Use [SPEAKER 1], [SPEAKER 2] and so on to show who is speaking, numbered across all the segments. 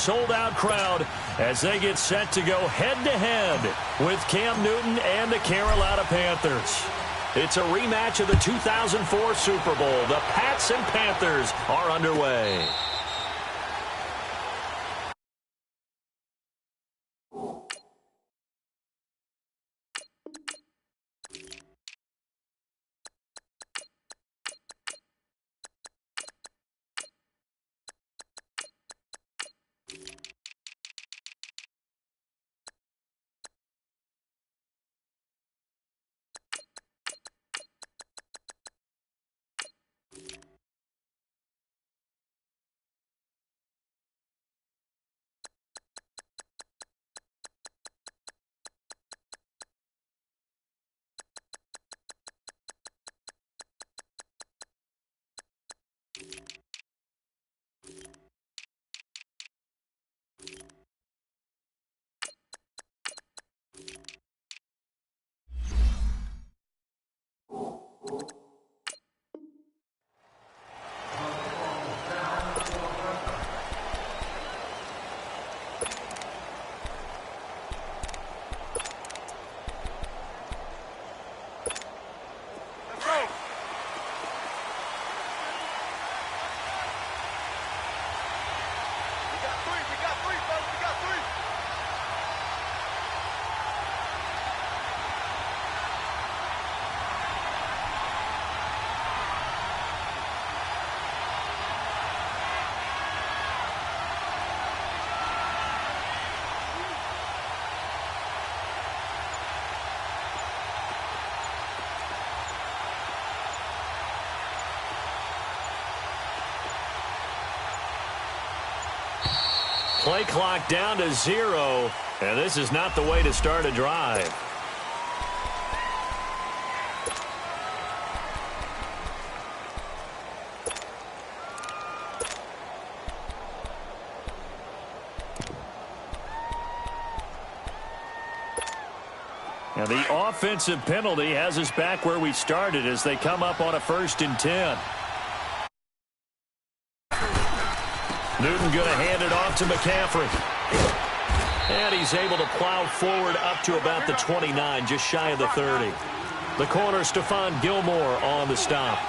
[SPEAKER 1] sold-out crowd as they get set to go head-to-head with Cam Newton and the Carolina Panthers. It's a rematch of the 2004 Super Bowl. The Pats and Panthers are underway. Play clock down to 0, and this is not the way to start a drive. And the offensive penalty has us back where we started as they come up on a 1st and 10. Newton going to hand it off to McCaffrey. And he's able to plow forward up to about the 29, just shy of the 30. The corner, Stephon Gilmore on the stop.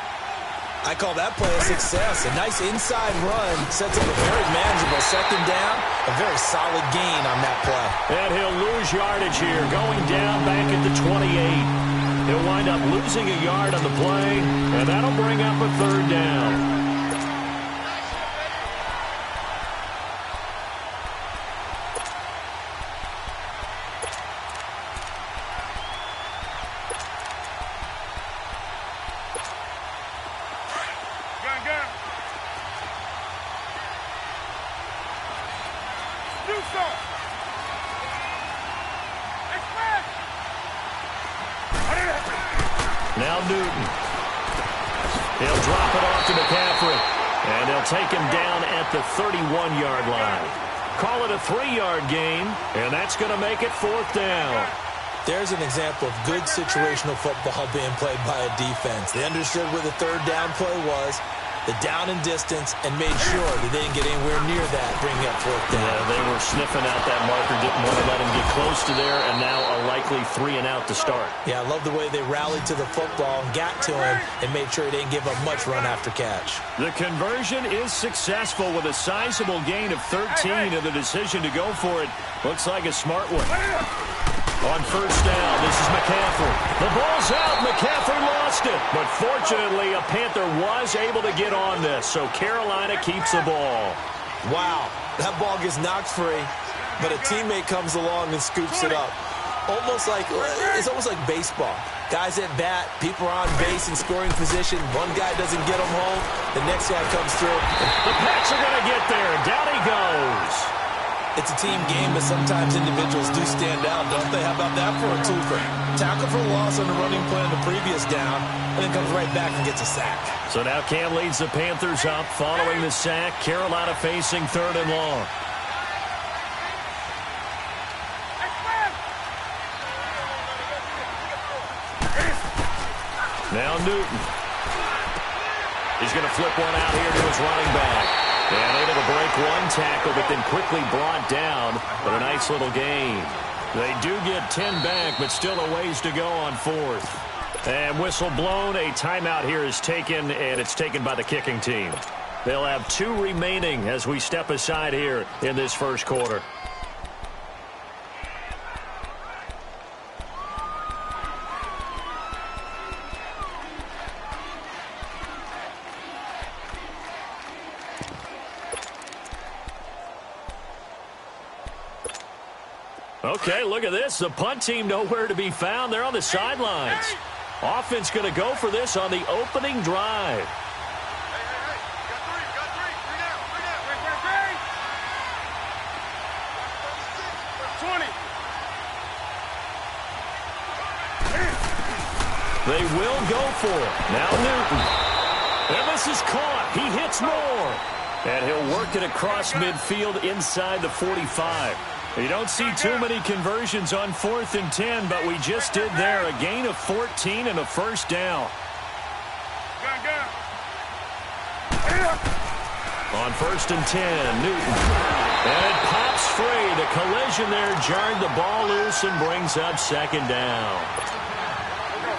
[SPEAKER 2] I call that play a success. A nice inside run sets up a very manageable 2nd down. A very solid gain on that play.
[SPEAKER 1] And he'll lose yardage here, going down back at the 28. He'll wind up losing a yard on the play, and that'll bring up a 3rd down. Now Newton. He'll drop it off to McCaffrey. And they'll take him down at the 31-yard line. Call it a 3-yard gain, and that's going to make it 4th down.
[SPEAKER 2] There's an example of good situational football being played by a defense. They understood where the 3rd down play was, the down and distance, and made sure that they didn't get anywhere near that, bringing up 4th down.
[SPEAKER 1] Yeah, they were sniffing out that marker, didn't want to let him get close to there, and now a likely 3 and out to start.
[SPEAKER 2] Yeah, I love the way they rallied to the football and got to him and made sure he didn't give up much run after catch.
[SPEAKER 1] The conversion is successful with a sizable gain of 13, and the decision to go for it looks like a smart one. On 1st down, this is McCaffrey. The ball's out. McCaffrey lost it. But fortunately, a Panther was able to get on this, so Carolina keeps the ball.
[SPEAKER 2] Wow, that ball gets knocked free, but a teammate comes along and scoops it up. It's almost like baseball. Guys at bat, people are on base in scoring position. One guy doesn't get them home. The next guy comes through.
[SPEAKER 1] The Pats are going to get there. Down he goes.
[SPEAKER 2] It's a team game, but sometimes individuals do stand out, don't they? How about that for a twofer? Tackle for loss on the running play on the previous down, and then comes right back and gets a sack.
[SPEAKER 1] So now Cam leads the Panthers up following the sack. Carolina facing 3rd and long. Now Newton. He's going to flip one out here to his running back. And able to break one tackle, but then quickly brought down. But a nice little gain. They do get 10 back, but still a ways to go on fourth. And whistle blown. A timeout here is taken, and it's taken by the kicking team. They'll have 2 remaining as we step aside here in this first quarter. Okay, look at this. The punt team nowhere to be found. They're on the sidelines. Offense going to go for this on the opening drive. They will go for it. Now Newton. And this is caught. He hits more. And he'll work it across midfield inside the 45. You don't see too many conversions on 4th and 10, but we just did there. A gain of 14 and a first down. On 1st and 10, Newton. And it pops free. The collision there jarred the ball loose and brings up 2nd down.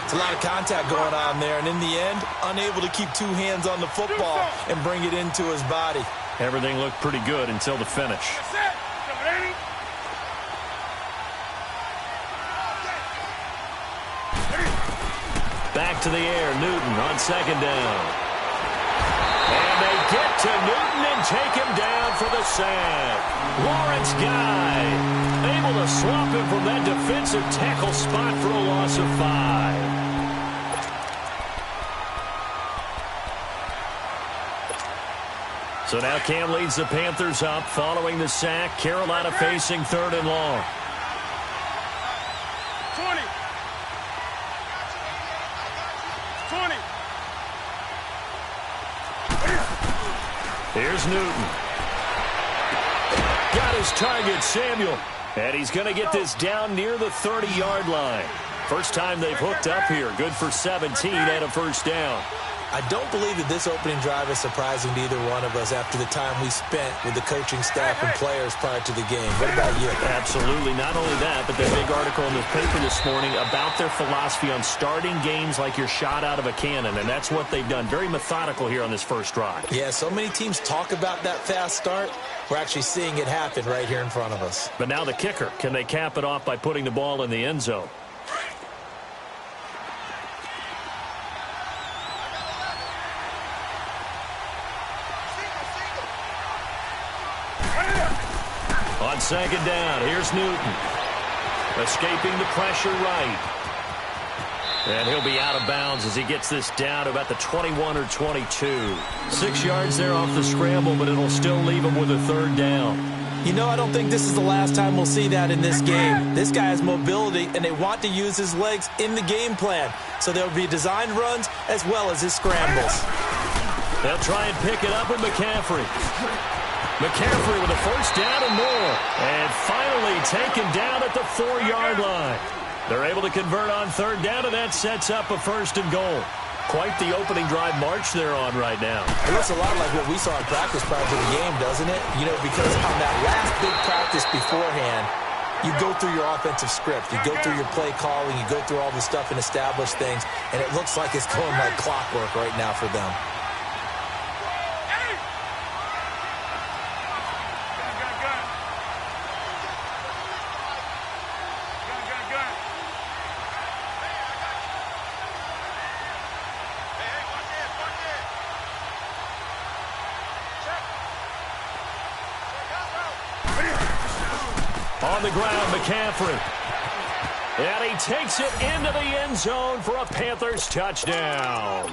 [SPEAKER 2] It's a lot of contact going on there, and in the end, unable to keep 2 hands on the football and bring it into his body.
[SPEAKER 1] Everything looked pretty good until the finish. Back to the air, Newton on 2nd down. And they get to Newton and take him down for the sack. Lawrence Guy able to swap him from that defensive tackle spot for a loss of 5. So now Cam leads the Panthers up following the sack. Carolina facing 3rd and long.
[SPEAKER 3] 20.
[SPEAKER 1] Here's Newton. Got his target, Samuel. And he's going to get this down near the 30-yard line. First time they've hooked up here. Good for 17 and a first down.
[SPEAKER 2] I don't believe that this opening drive is surprising to either one of us after the time we spent with the coaching staff and players prior to the game. What about you?
[SPEAKER 1] Absolutely. Not only that, but the big article in the paper this morning about their philosophy on starting games like you're shot out of a cannon, and that's what they've done. Very methodical here on this first drive.
[SPEAKER 2] Yeah, so many teams talk about that fast start. We're actually seeing it happen right here in front of us.
[SPEAKER 1] But now the kicker. Can they cap it off by putting the ball in the end zone? On 2nd down, here's Newton. Escaping the pressure right. And he'll be out of bounds as he gets this down to about the 21 or 22. 6 yards there off the scramble, but it'll still leave him with a 3rd down.
[SPEAKER 2] You know, I don't think this is the last time we'll see that in this game. This guy has mobility, and they want to use his legs in the game plan. So there'll be designed runs as well as his scrambles.
[SPEAKER 1] They'll try and pick it up with McCaffrey. McCaffrey with a first down and more. And finally taken down at the 4-yard line. They're able to convert on 3rd down, and that sets up a 1st and goal. Quite the opening drive march they're on right now.
[SPEAKER 2] It looks a lot like what we saw in practice prior to the game, doesn't it? You know, because on that last big practice beforehand, you go through your offensive script. You go through your play calling. You go through all the stuff and establish things. And it looks like it's going like clockwork right now for them.
[SPEAKER 1] On the ground, McCaffrey. And he takes it into the end zone for a Panthers touchdown.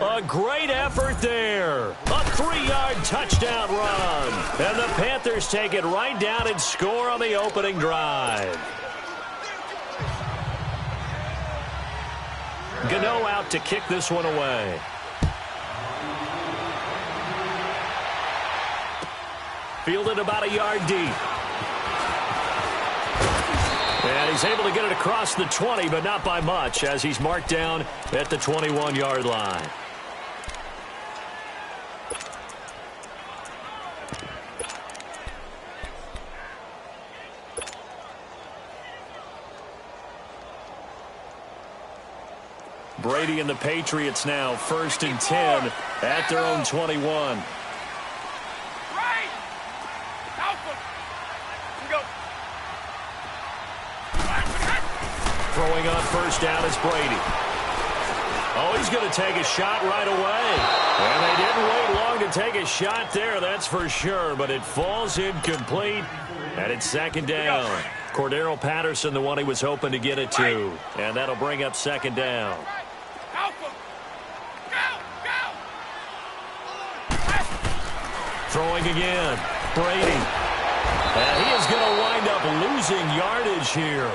[SPEAKER 1] A great effort there. A 3-yard touchdown run. And the Panthers take it right down and score on the opening drive. Gano out to kick this one away. Fielded about a yard deep. And he's able to get it across the 20, but not by much, as he's marked down at the 21-yard line. Brady and the Patriots now 1st and 10 at their own 21. Throwing on 1st down is Brady. Oh, he's going to take a shot right away. And they didn't wait long to take a shot there, that's for sure. But it falls incomplete, and it's 2nd down. Cordero Patterson, the one he was hoping to get it to. And that'll bring up 2nd down. Throwing again, Brady. And he is going to wind up losing yardage here,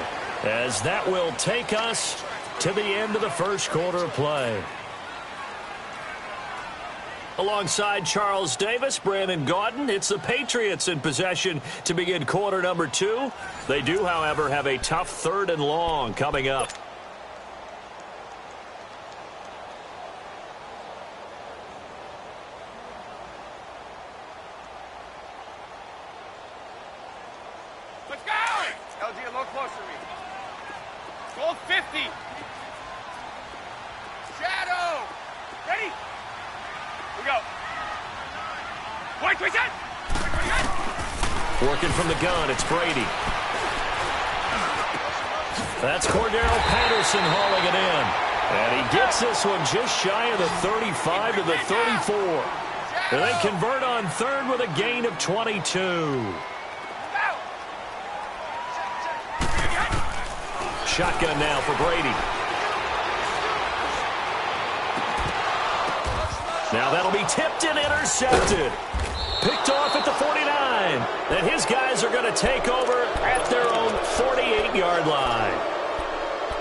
[SPEAKER 1] as that will take us to the end of the 1st quarter of play. Alongside Charles Davis, Brandon Gaudin, it's the Patriots in possession to begin quarter number 2. They do, however, have a tough 3rd and long coming up.
[SPEAKER 3] Let's go! LG, a little closer to me. Goal 50. Shadow. Ready? We go. Point, twist it.
[SPEAKER 1] Working from the gun, it's Brady. That's Cordero Patterson hauling it in. And he gets this one just shy of the 35 to the 34. And they convert on 3rd with a gain of 22. Shotgun now for Brady. Now that'll be tipped and intercepted. Picked off at the 49. And his guys are going to take over at their own 48-yard line.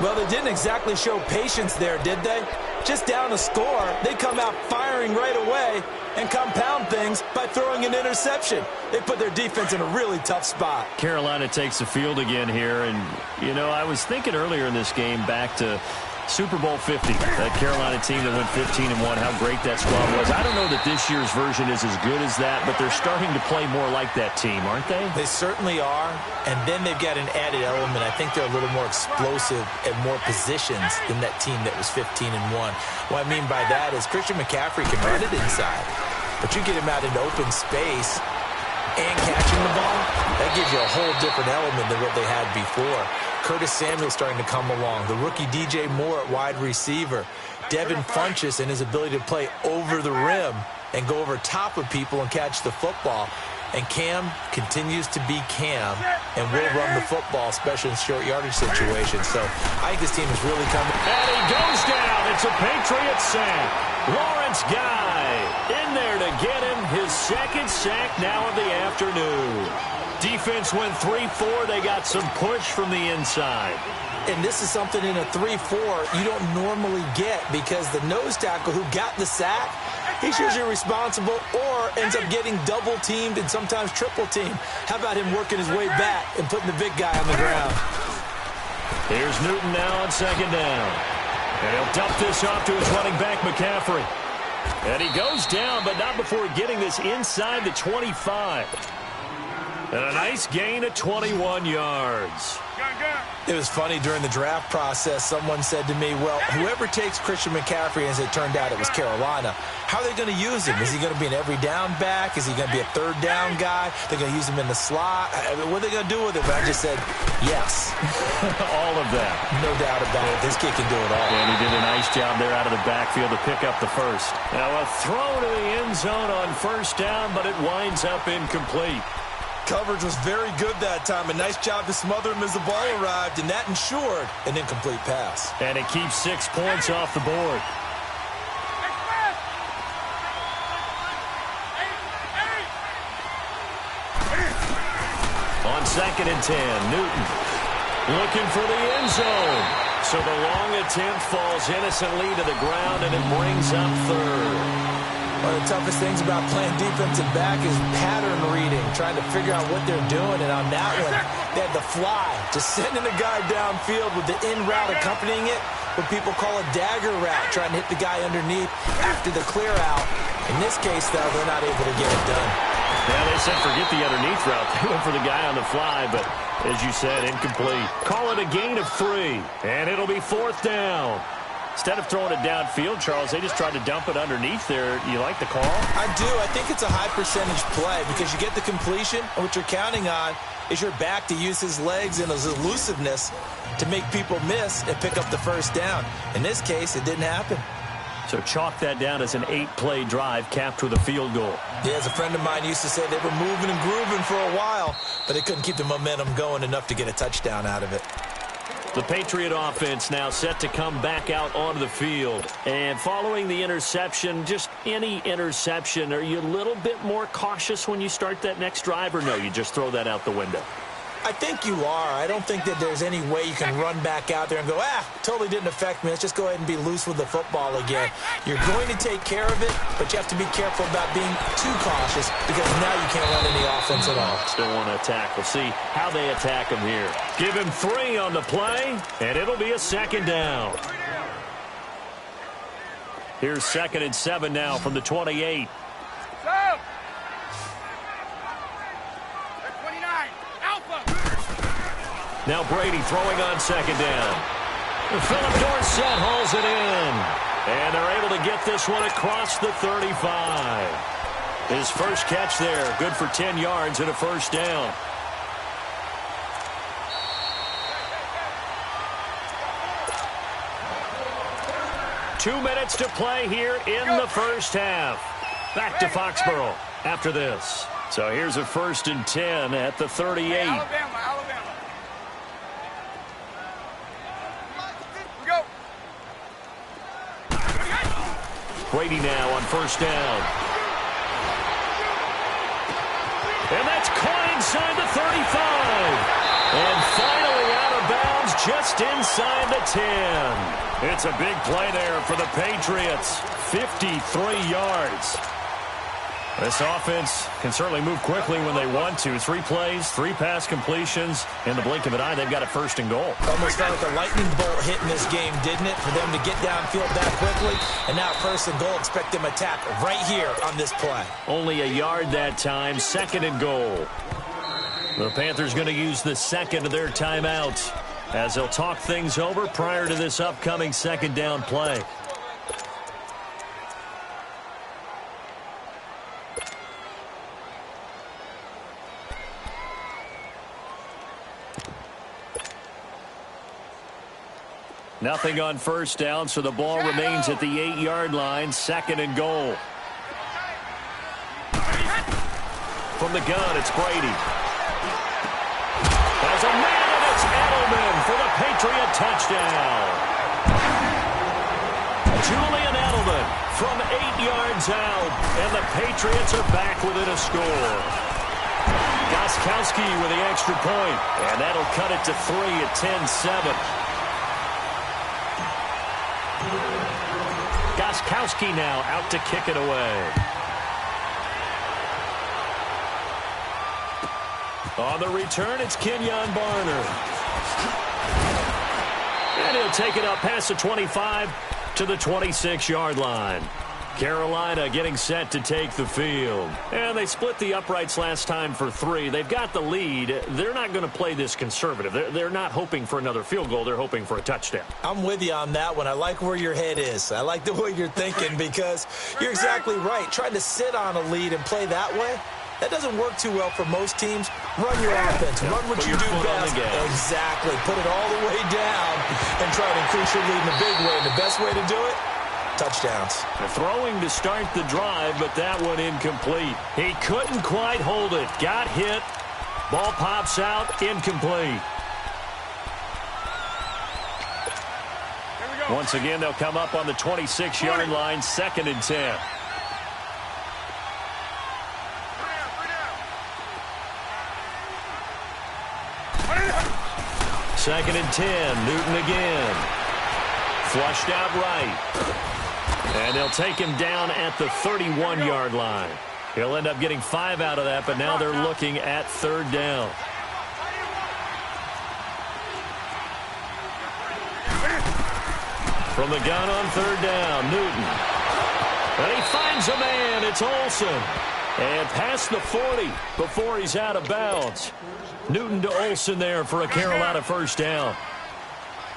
[SPEAKER 2] Well, they didn't exactly show patience there, did they? Just down a score, they come out firing right away and compound things by throwing an interception. They put their defense in a really tough spot.
[SPEAKER 1] Carolina takes the field again here. And, you know, I was thinking earlier in this game back to Super Bowl 50, that Carolina team that went 15-1, how great that squad was. I don't know that this year's version is as good as that, but they're starting to play more like that team, aren't they?
[SPEAKER 2] They certainly are, and then they've got an added element. I think they're a little more explosive at more positions than that team that was 15-1. What I mean by that is Christian McCaffrey can run it inside, but you get him out into open space and catching the ball, that gives you a whole different element than what they had before. Curtis Samuel starting to come along. The rookie DJ Moore at wide receiver. Devin Funchess and his ability to play over the rim and go over top of people and catch the football. And Cam continues to be Cam and will run the football, especially in short yardage situations. So I think this team is really coming.
[SPEAKER 1] And he goes down. It's a Patriot sack. Lawrence Guy in there to get him his 2nd sack now of the afternoon. Defense went 3-4. They got some push from the inside.
[SPEAKER 2] And this is something in a 3-4 you don't normally get, because the nose tackle who got the sack, he's usually responsible or ends up getting double teamed and sometimes triple teamed. How about him working his way back and putting the big guy on the ground?
[SPEAKER 1] Here's Newton now on 2nd down. And he'll dump this off to his running back, McCaffrey. And he goes down, but not before getting this inside the 25. And a nice gain of 21 yards.
[SPEAKER 2] It was funny during the draft process. Someone said to me, well, whoever takes Christian McCaffrey, as it turned out it was Carolina, how are they going to use him? Is he going to be an every down back? Is he going to be a 3rd down guy? They're going to use him in the slot? What are they going to do with him? And I just said, yes.
[SPEAKER 1] All of that.
[SPEAKER 2] No doubt about it. This kid can do it all.
[SPEAKER 1] And he did a nice job there out of the backfield to pick up the 1st. Now a throw to the end zone on 1st down, but it winds up incomplete.
[SPEAKER 2] Coverage was very good that time. A nice job to smother him as the ball arrived, and that ensured an incomplete pass.
[SPEAKER 1] And it keeps 6 points off the board. On 2nd and 10, Newton looking for the end zone. So the long attempt falls innocently to the ground, and it brings up 3rd.
[SPEAKER 2] One of the toughest things about playing defensive back is pattern reading, trying to figure out what they're doing. And on that one, they had the fly, just sending a guy downfield with the in route accompanying it, what people call a dagger route, trying to hit the guy underneath after the clear out. In this case, though, they're not able to get it done.
[SPEAKER 1] Yeah, they said forget the underneath route. They went for the guy on the fly, but as you said, incomplete. Call it a gain of 3, and it'll be 4th down. Instead of throwing it downfield, Charles, they just tried to dump it underneath there. You like the call?
[SPEAKER 2] I do. I think it's a high percentage play because you get the completion, and what you're counting on is your back to use his legs and his elusiveness to make people miss and pick up the first down. In this case, it didn't happen.
[SPEAKER 1] So chalk that down as an 8-play drive capped with a field goal.
[SPEAKER 2] Yeah, as a friend of mine used to say, they were moving and grooving for a while, but they couldn't keep the momentum going enough to get a touchdown out of it.
[SPEAKER 1] The Patriot offense now set to come back out onto the field. And following the interception, just any interception, are you a little bit more cautious when you start that next drive, or no, you just throw that out the window?
[SPEAKER 2] I think you are. I don't think that there's any way you can run back out there and go, totally didn't affect me. Let's just go ahead and be loose with the football again. You're going to take care of it, but you have to be careful about being too cautious because now you can't run any offense at all.
[SPEAKER 1] Still want to attack. We'll see how they attack him here. Give him 3 on the play, and it'll be a second down. Here's 2nd and 7 now from the 28. Now Brady throwing on 2nd down. Philip Dorsett hauls it in. And they're able to get this one across the 35. His first catch there, good for 10 yards and a first down. Two minutes to play here in the first half. Back to Foxborough after this. So here's a 1st and 10 at the 38.
[SPEAKER 3] Alabama.
[SPEAKER 1] Brady now on 1st down. And that's caught inside the 35. And finally out of bounds just inside the 10. It's a big play there for the Patriots. 53 yards. This offense can certainly move quickly when they want to. 3 plays, 3 pass completions. In the blink of an eye, they've got a 1st and goal.
[SPEAKER 2] Almost felt like a lightning bolt hit in this game, didn't it? For them to get downfield that quickly. And now 1st and goal, expect them to attack right here on this play.
[SPEAKER 1] Only a yard that time, 2nd and goal. The Panthers going to use the 2nd of their timeouts as they'll talk things over prior to this upcoming 2nd down play. Nothing on 1st down, so the ball remains at the 8-yard line. 2nd and goal. From the gun, it's Brady. There's a man, and it's Edelman for the Patriot touchdown. Julian Edelman from 8 yards out, and the Patriots are back within a score. Gostkowski with the extra point, and that'll cut it to 3 at 10-7. Gostkowski now out to kick it away. On the return, it's Kenyon Barner. And he'll take it up past the 25 to the 26-yard line. Carolina getting set to take the field. And they split the uprights last time for 3. They've got the lead. They're not going to play this conservative. They're not hoping for another field goal. They're hoping for a touchdown.
[SPEAKER 2] I'm with you on that one. I like where your head is. I like the way you're thinking because you're exactly right. Trying to sit on a lead and play that way, that doesn't work too well for most teams. Run your offense. Run what you do best. Exactly. Put it all the way down and try to increase your lead in a big way. And the best way to do it, touchdowns.
[SPEAKER 1] They're throwing to start the drive, but that one incomplete. He couldn't quite hold it. Got hit. Ball pops out. Incomplete. Once again, they'll come up on the 26-yard line. 2nd and 10. Second and 10. Newton again. Flushed out right. And they'll take him down at the 31-yard line. He'll end up getting 5 out of that, but now they're looking at 3rd down. From the gun on 3rd down, Newton. And he finds a man. It's Olsen. And past the 40 before he's out of bounds. Newton to Olsen there for a Carolina 1st down.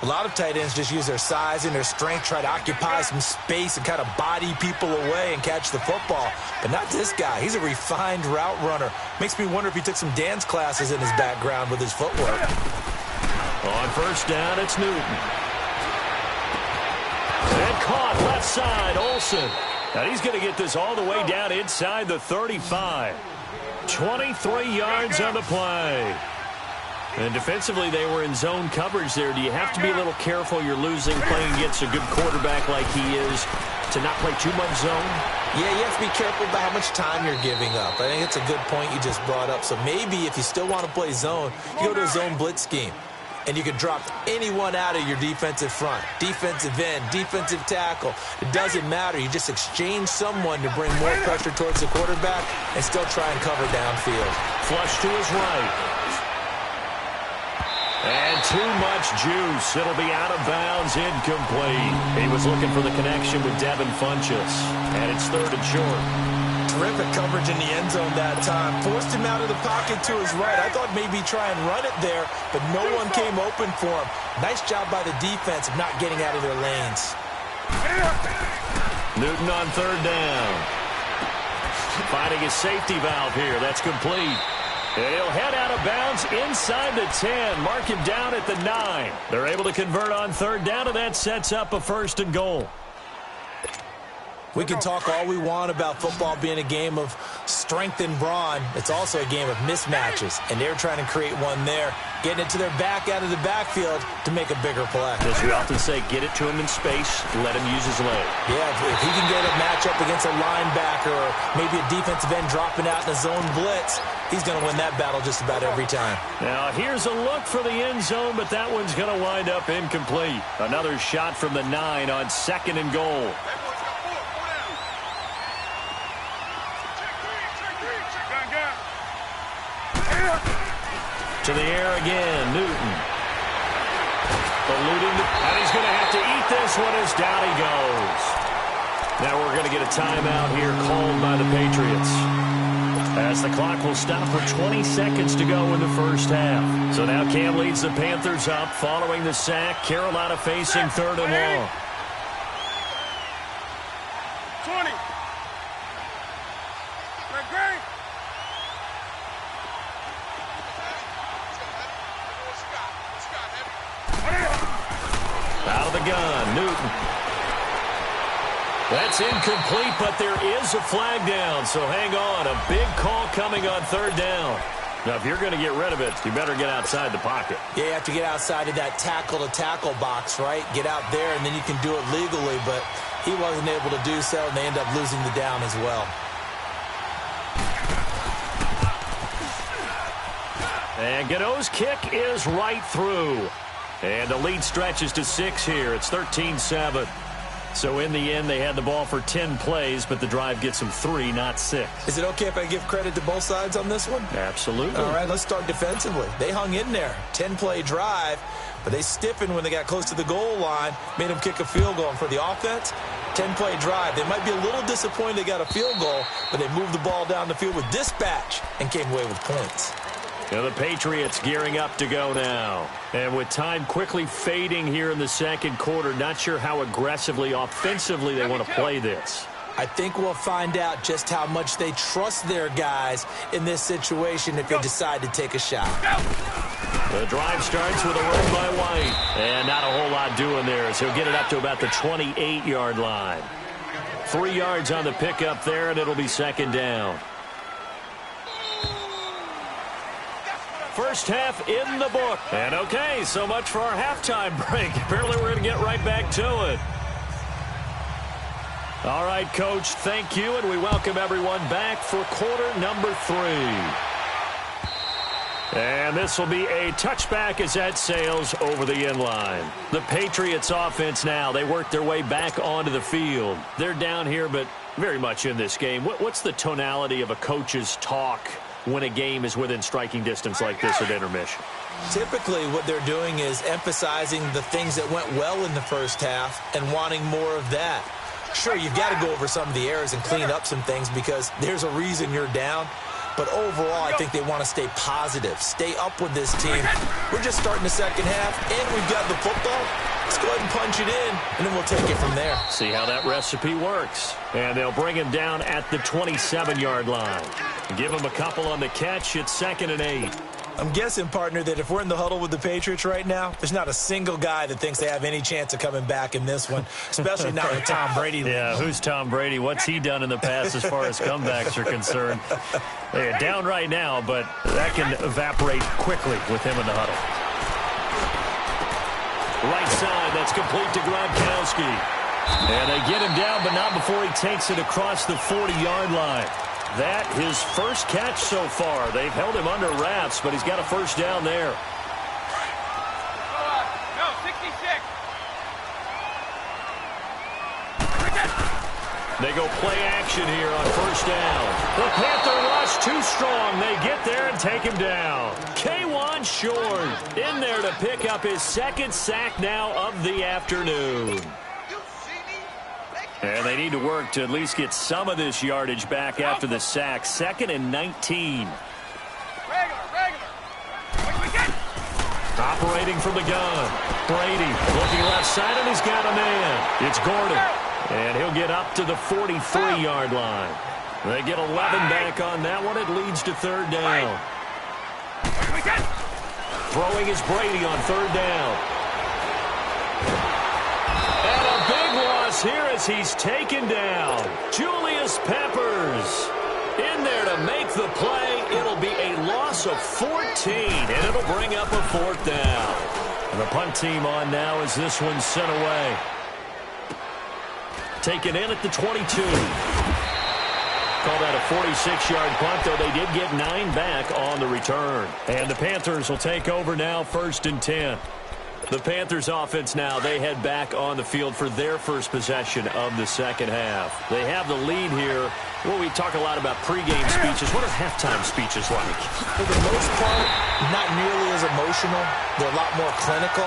[SPEAKER 2] A lot of tight ends just use their size and their strength, try to occupy some space and kind of body people away and catch the football. But not this guy. He's a refined route runner. Makes me wonder if he took some dance classes in his background with his footwork.
[SPEAKER 1] On first down, it's Newton. And caught left side, Olsen. And he's going to get this all the way down inside the 35. 23 yards on the play. And defensively, they were in zone coverage there. Do you have to be a little careful? You're losing, playing against a good quarterback like he is, to not play too much zone?
[SPEAKER 2] Yeah, you have to be careful about how much time you're giving up. I think it's a good point you just brought up. So maybe if you still want to play zone, you go to a zone blitz scheme. And you can drop anyone out of your defensive front. Defensive end, defensive tackle. It doesn't matter. You just exchange someone to bring more pressure towards the quarterback and still try and cover downfield.
[SPEAKER 1] Flush to his right. And too much juice. It'll be out of bounds, incomplete. He was looking for the connection with Devin Funchess. And it's 3rd and short.
[SPEAKER 2] Terrific coverage in the end zone that time. Forced him out of the pocket to his right. I thought maybe try and run it there, but no one came open for him. Nice job by the defense of not getting out of their lanes.
[SPEAKER 1] Newton on 3rd down. Finding his safety valve here. That's complete. And he'll head out of bounds inside the 10. Mark him down at the 9. They're able to convert on 3rd down, and that sets up a 1st and goal.
[SPEAKER 2] We can talk all we want about football being a game of strength and brawn. It's also a game of mismatches, and they're trying to create one there, getting it to their back out of the backfield to make a bigger play.
[SPEAKER 1] As we often say, get it to him in space, let him use his leg.
[SPEAKER 2] Yeah, if he can get a matchup against a linebacker or maybe a defensive end dropping out in a zone blitz, he's going to win that battle just about every time.
[SPEAKER 1] Now, here's a look for the end zone, but that one's going to wind up incomplete. Another shot from the 9 on 2nd and goal. To the air again, Newton. Eluding, and he's going to have to eat this one as down he goes. Now we're going to get a timeout here called by the Patriots, as the clock will stop with 20 seconds to go in the first half. So now Cam leads the Panthers up following the sack. Carolina facing 3rd and long.
[SPEAKER 3] 20. Great.
[SPEAKER 1] Out of the gun, Newton. That's incomplete, but there is a flag down, so hang on. A big call coming on 3rd down. Now, if you're going to get rid of it, you better get outside the pocket.
[SPEAKER 2] Yeah, you have to get outside of that tackle-to-tackle box, right? Get out there, and then you can do it legally, but he wasn't able to do so, and they end up losing the down as well.
[SPEAKER 1] And Godot's kick is right through. And the lead stretches to 6 here. It's 13-7. So in the end, they had the ball for 10 plays, but the drive gets them 3, not 6.
[SPEAKER 2] Is it okay if I give credit to both sides on this one?
[SPEAKER 1] Absolutely.
[SPEAKER 2] All right, let's start defensively. They hung in there. 10-play drive, but they stiffened when they got close to the goal line, made them kick a field goal. And for the offense, 10-play drive. They might be a little disappointed they got a field goal, but they moved the ball down the field with dispatch and came away with points.
[SPEAKER 1] Now the Patriots gearing up to go now. And with time quickly fading here in the 2nd quarter, not sure how aggressively, offensively they want to play this.
[SPEAKER 2] I think we'll find out just how much they trust their guys in this situation if they decide to take a shot.
[SPEAKER 1] The drive starts with a run by White. And not a whole lot doing there as he'll get it up to about the 28-yard line. 3 yards on the pickup there, and it'll be 2nd down. First half in the book. And okay, so much for our halftime break. Apparently we're going to get right back to it. All right, Coach, thank you, and we welcome everyone back for quarter number 3. And this will be a touchback as that sails over the end line. The Patriots offense now, they work their way back onto the field. They're down here, but very much in this game. What's the tonality of a coach's talk when a game is within striking distance like this at intermission?
[SPEAKER 2] Typically what they're doing is emphasizing the things that went well in the first half and wanting more of that. Sure, you've got to go over some of the errors and clean up some things because there's a reason you're down. But overall, I think they want to stay positive, stay up with this team. We're just starting the second half, and we've got the football. Let's go ahead and punch it in, and then we'll take it from there.
[SPEAKER 1] See how that recipe works. And they'll bring him down at the 27-yard line. Give him a couple on the catch. It's 2nd and 8.
[SPEAKER 2] I'm guessing, partner, that if we're in the huddle with the Patriots right now, there's not a single guy that thinks they have any chance of coming back in this one, especially not with Tom Brady.
[SPEAKER 1] Yeah, who's Tom Brady? What's he done in the past as far as comebacks are concerned? They're down right now, but that can evaporate quickly with him in the huddle. Right side, that's complete to Gronkowski. And they get him down, but not before he takes it across the 40-yard line. That his first catch so far. They've held him under wraps, but he's got a first down there.
[SPEAKER 3] No, 66.
[SPEAKER 1] They go play action here on first down. The Panther rush too strong. They get there and take him down. K1 Short in there to pick up his 2nd sack now of the afternoon. And they need to work to at least get some of this yardage back after the sack. 2nd and 19.
[SPEAKER 3] Regular.
[SPEAKER 1] Operating from the gun. Brady looking left side, and he's got a man. It's Gordon. And he'll get up to the 43-yard line. They get 11 back on that one. It leads to 3rd down. Throwing is Brady on 3rd down. And a big loss here as he's taken down. Julius Peppers in there to make the play. It'll be a loss of 14, and it'll bring up a 4th down. And the punt team on now as this one's sent away. Taken in at the 22. Call that a 46-yard punt, though they did get 9 back on the return. And the Panthers will take over now, 1st and 10. The Panthers offense now, they head back on the field for their first possession of the second half. They have the lead here. Well, we talk a lot about pregame speeches. What are halftime speeches like?
[SPEAKER 2] For the most part, not nearly as emotional. They're a lot more clinical.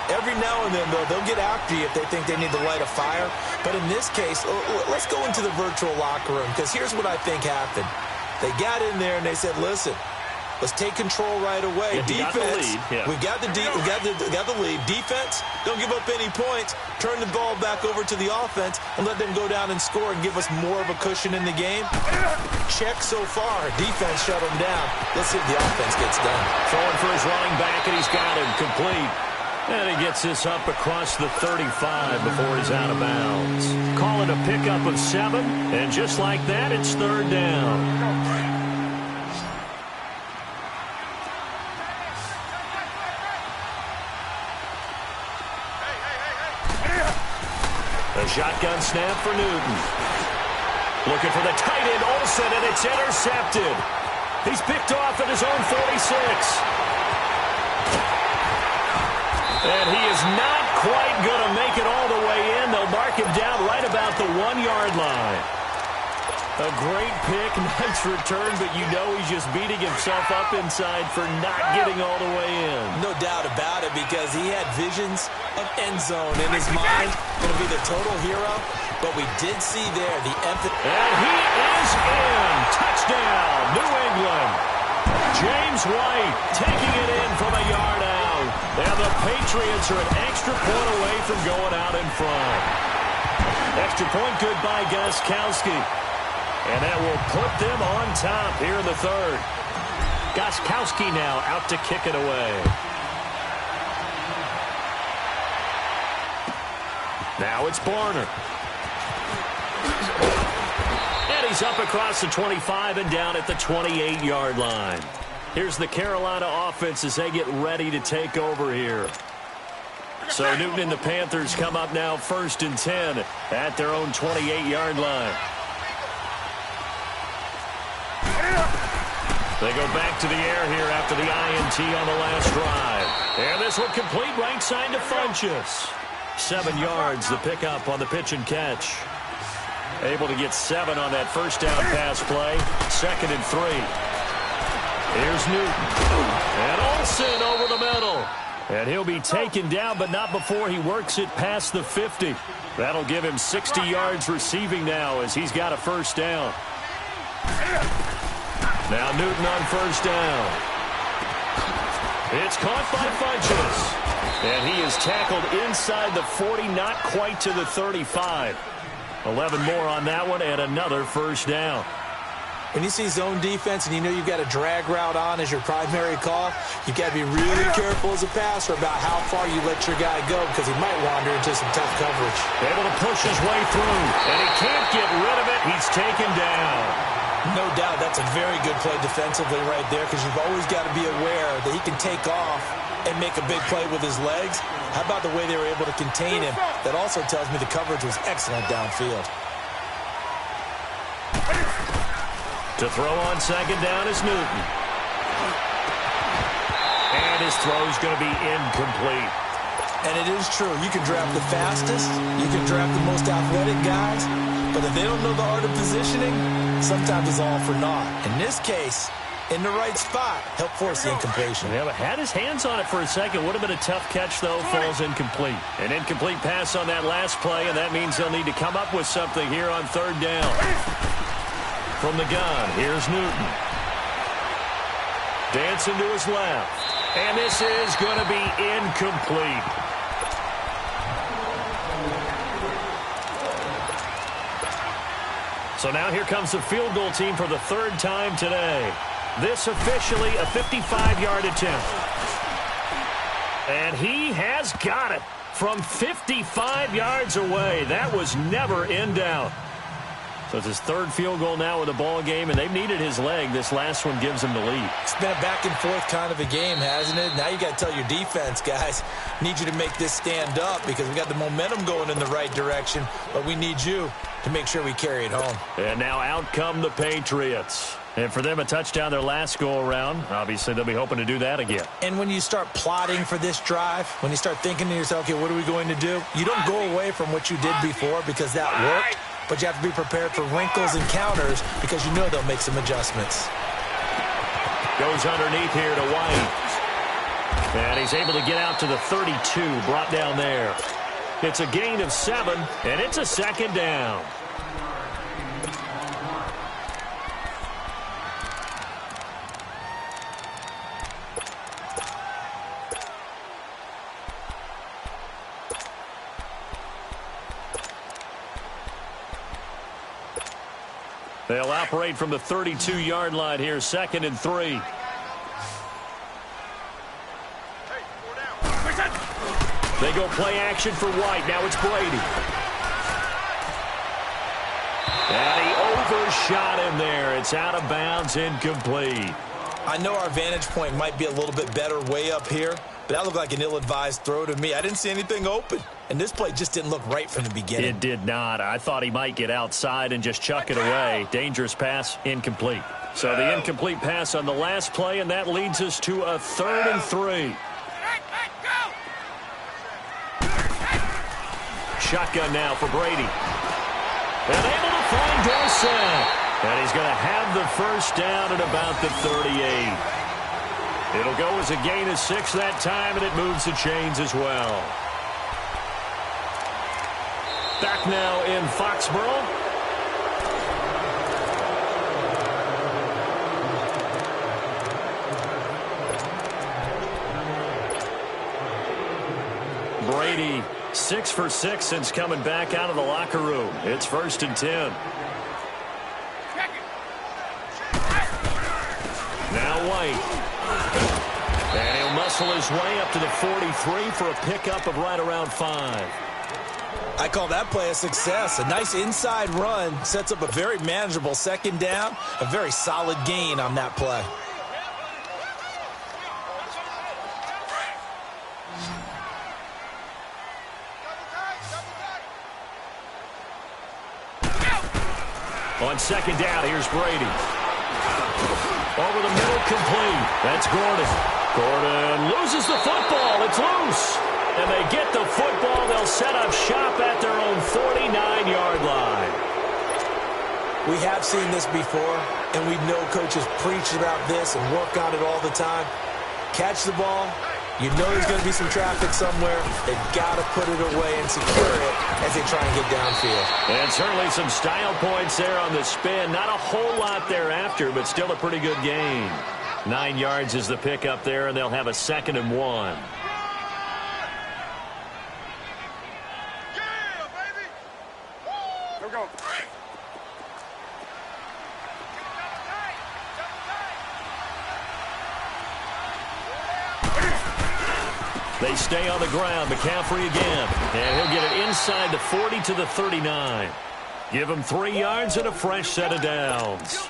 [SPEAKER 2] Every now and then, though, they'll get after you if they think they need to light a fire. But in this case, let's go into the virtual locker room, because here's what I think happened. They got in there and they said, listen, let's take control right away.
[SPEAKER 1] Yeah,
[SPEAKER 2] Defense,
[SPEAKER 1] we
[SPEAKER 2] got the lead. Defense, don't give up any points. Turn the ball back over to the offense and let them go down and score and give us more of a cushion in the game. Check so far. Defense shut them down. Let's see if the offense gets done.
[SPEAKER 1] Throwing for his running back, and he's got him complete. And he gets this up across the 35 before he's out of bounds. Call it a pickup of 7, and just like that, it's 3rd down. A shotgun snap for Newton. Looking for the tight end, Olsen, and it's intercepted. He's picked off at his own 46. And he is not quite going to make it all the way in. They'll mark him down right about the 1-yard line. A great pick, nice return, but you know he's just beating himself up inside for not getting all the way in.
[SPEAKER 2] No doubt about it, because he had visions of end zone in his mind. Going to be the total hero, but we did see there the emphasis.
[SPEAKER 1] And he is in. Touchdown, New England. James White taking it in from a yard out. And the Patriots are an extra point away from going out in front. Extra point good by Gostkowski. And that will put them on top here in the 3rd. Gostkowski now out to kick it away. Now it's Barner. And he's up across the 25 and down at the 28-yard line. Here's the Carolina offense as they get ready to take over here. So Newton and the Panthers come up now 1st and 10 at their own 28-yard line. They go back to the air here after the INT on the last drive. And this will complete right side to Funchess. 7 yards, the pickup on the pitch and catch. Able to get 7 on that first down pass play. 2nd and 3. Here's Newton. And Olsen over the middle. And he'll be taken down, but not before he works it past the 50. That'll give him 60 yards receiving now as he's got a first down. Now Newton on first down. It's caught by Funchess. And he is tackled inside the 40, not quite to the 35. 11 more on that one and another first down.
[SPEAKER 2] When you see zone defense and you know you've got a drag route on as your primary call, you've got to be really careful as a passer about how far you let your guy go because he might wander into some tough coverage.
[SPEAKER 1] Able to push his way through, and he can't get rid of it. He's taken down.
[SPEAKER 2] No doubt that's a very good play defensively right there because you've always got to be aware that he can take off and make a big play with his legs. How about the way they were able to contain him? That also tells me the coverage was excellent downfield.
[SPEAKER 1] To throw on second down is Newton. And his throw's going to be incomplete.
[SPEAKER 2] And it is true. You can draft the fastest. You can draft the most athletic guys. But if they don't know the art of positioning, sometimes it's all for naught. In this case, in the right spot, help force the incompletion.
[SPEAKER 1] Yeah, but had his hands on it for a second. Would have been a tough catch, though. Falls incomplete. An incomplete pass on that last play, and that means they'll need to come up with something here on third down. From the gun, here's Newton. Dancing to his left. And this is going to be incomplete. So now here comes the field goal team for the third time today. This officially a 55-yard attempt. And he has got it from 55 yards away. That was never in doubt. So it's his third field goal now with the ball game, and they've needed his leg. This last one gives them the lead.
[SPEAKER 2] It's been a back-and-forth kind of a game, hasn't it? Now you got to tell your defense, guys, need you to make this stand up because we got the momentum going in the right direction, but we need you to make sure we carry it home.
[SPEAKER 1] And now out come the Patriots. And for them, a touchdown their last go-around. Obviously, they'll be hoping to do that again.
[SPEAKER 2] And when you start plotting for this drive, when you start thinking to yourself, okay, what are we going to do? You don't go away from what you did before because that worked. But you have to be prepared for wrinkles and counters because you know they'll make some adjustments.
[SPEAKER 1] Goes underneath here to White. And he's able to get out to the 32, brought down there. It's a gain of 7, and it's a second down. They'll operate from the 32-yard line here, 2nd and 3. They go play action for White. Now it's Brady. And he overshot him there. It's out of bounds, incomplete.
[SPEAKER 2] I know our vantage point might be a little bit better way up here, but that looked like an ill-advised throw to me. I didn't see anything open, and this play just didn't look right from the beginning.
[SPEAKER 1] It did not. I thought he might get outside and just chuck it away. Dangerous pass, incomplete. So the incomplete pass on the last play, and that leads us to a 3rd and 3. Shotgun now for Brady. And able to find Dorsett. And he's going to have the first down at about the 38. It'll go as a gain of 6 that time, and it moves the chains as well. Back now in Foxborough. Brady, 6 for 6 since coming back out of the locker room. It's 1st and 10. Now White. And he'll muscle his way up to the 43 for a pickup of right around 5.
[SPEAKER 2] I call that play a success. A nice inside run sets up a very manageable 2nd down. A very solid gain on that play.
[SPEAKER 1] On 2nd down, here's Brady. Over the middle, complete. That's Gordon. Gordon loses the football. It's loose. And they get the football. They'll set up shop at their own 49-yard line.
[SPEAKER 2] We have seen this before, and we know coaches preach about this and work on it all the time. Catch the ball, You know there's going to be some traffic somewhere. They've got to put it away and secure it as they try and get downfield.
[SPEAKER 1] And certainly some style points there on the spin. Not a whole lot thereafter, but still a pretty good gain. 9 yards is the pickup there, and they'll have a 2nd and 1. They stay on the ground. McCaffrey again. And he'll get it inside the 40 to the 39. Give him 3 yards and a fresh set of downs.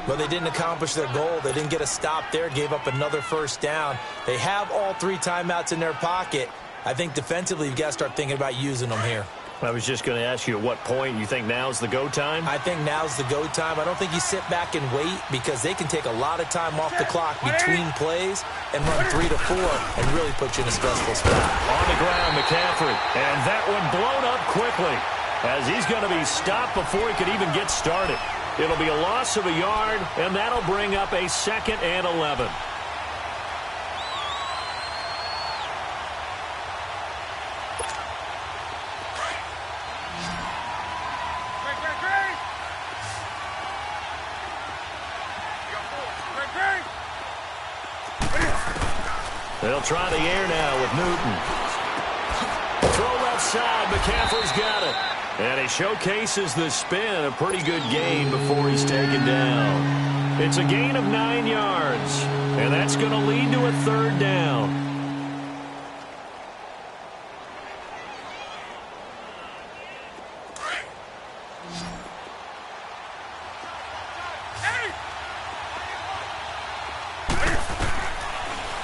[SPEAKER 2] Well, they didn't accomplish their goal. They didn't get a stop there. Gave up another first down. They have all 3 timeouts in their pocket. I think defensively you've got to start thinking about using them here.
[SPEAKER 1] I was just going to ask you at what point you think now's the go time?
[SPEAKER 2] I think now's the go time. I don't think you sit back and wait because they can take a lot of time off the clock between plays and run 3 to 4 and really put you in a stressful spot.
[SPEAKER 1] On the ground, McCaffrey. And that one blown up quickly as he's going to be stopped before he could even get started. It'll be a loss of a yard, and that'll bring up a 2nd and 11. They'll try the air now with Newton. Throw left side. McCaffrey's got it. And he showcases the spin. A pretty good gain before he's taken down. It's a gain of 9 yards. And that's going to lead to a 3rd down.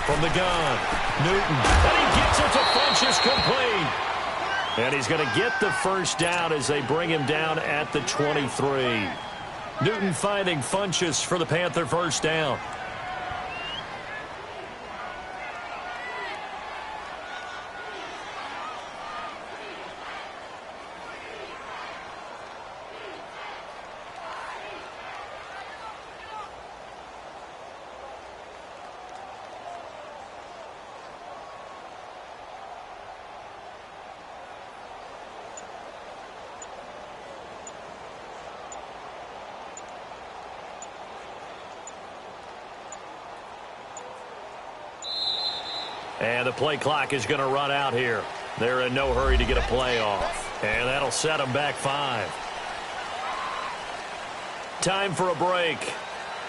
[SPEAKER 1] From the gun, Newton, and he gets it to Funchess complete. And he's going to get the first down as they bring him down at the 23. Newton finding Funchess for the Panther first down. And the play clock is going to run out here. They're in no hurry to get a play off. And that'll set them back 5. Time for a break.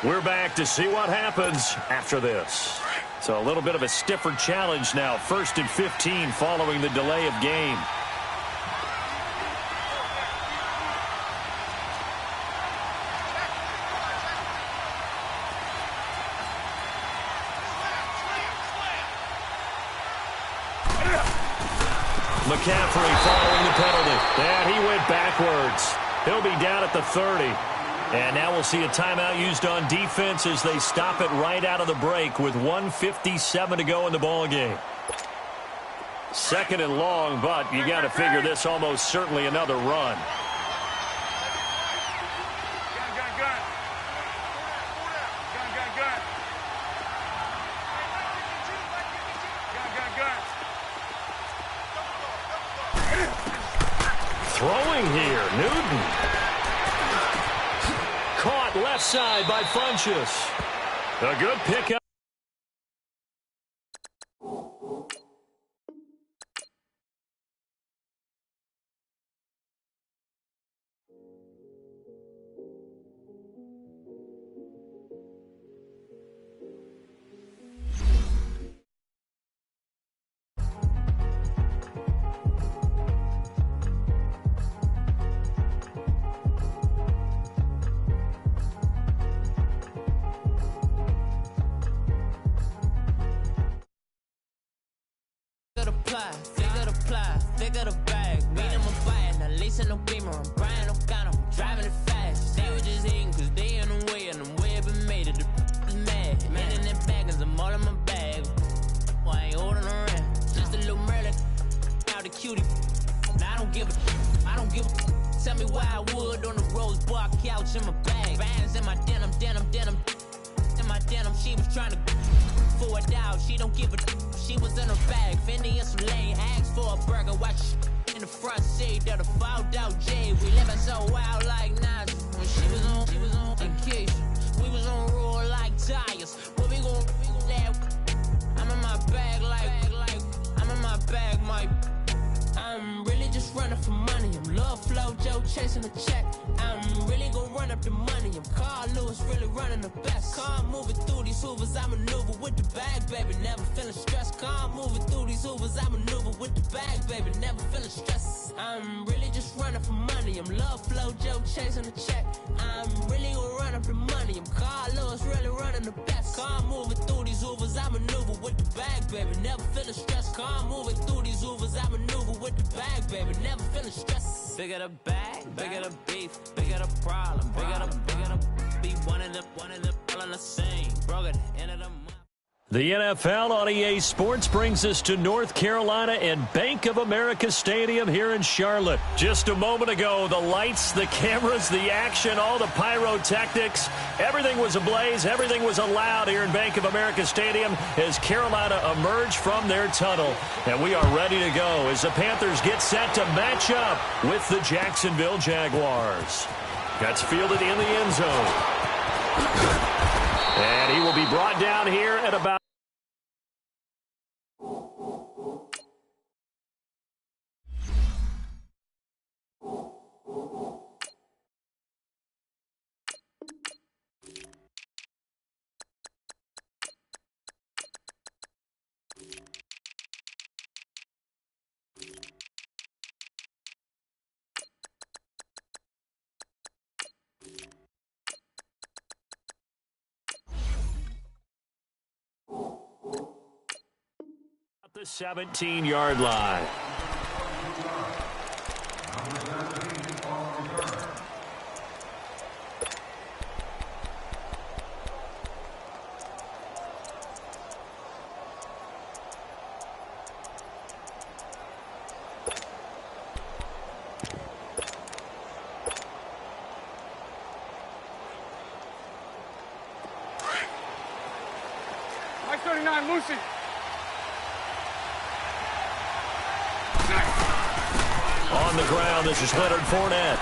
[SPEAKER 1] We're back to see what happens after this. So a little bit of a stiffer challenge now. 1st and 15 following the delay of game. McCaffrey following the penalty. And he went backwards. He'll be down at the 30. And now we'll see a timeout used on defense as they stop it right out of the break with 1:57 to go in the ballgame. 2nd and long, but you got to figure this almost certainly another run. Throwing here, Newton. Caught left side by Funchess. A good pickup.
[SPEAKER 4] Figure the bag, meet him a buying, at least in the beamer, I'm Brian O'Connor, driving it fast. They were just hating cause they in the way, and the way it been made, the is mad. Man in them baggins, I'm all in my bag. Why I ain't holding around? Just a little Merlin, out the cutie. Now I don't give a, tell me why I would on the rose bar couch in my bag. Vans in my denim, in my my denim, she was trying to for a doubt. She don't give a she was in her bag. Fendi and some lane hags for a burger. Watch in the front seat of the fouled out J. We living so wild like Nas. When she was on vacation. We was on roll like tires. What we gon' let? I'm in my bag like I'm in my bag, my. I'm really just running for money. I'm love flow, Joe chasing the check. I'm really gonna run up the money. I'm Carl Lewis, really running the best. Car moving through these hoovers, I maneuver with the bag, baby. Never feeling stressed. Car moving through these hoovers, I maneuver with the bag, baby. Never feeling stressed. I'm really just running for money. I'm love flow, Joe chasing the check. I'm really gonna run up the money. I'm Carl Lewis, really running the best. Car moving through these hoovers, I maneuver with the bag, baby. Never feeling stressed. Car moving through these hoovers, I maneuver with the bag, baby. Never feeling stressed. Bigger the bag, bigger the beef, bigger the problem, bigger the be one of the all in the same. Broke at the end of the month.
[SPEAKER 1] The NFL on EA Sports brings us to North Carolina and Bank of America Stadium here in Charlotte. Just a moment ago, the lights, the cameras, the action, all the pyrotechnics, everything was ablaze, everything was allowed here in Bank of America Stadium as Carolina emerged from their tunnel. And we are ready to go as the Panthers get set to match up with the Jacksonville Jaguars. That's fielded in the end zone. And he will be brought down here at about the 17-yard line.
[SPEAKER 3] Mike 39, Lucy.
[SPEAKER 1] On the ground, this is Leonard Fournette.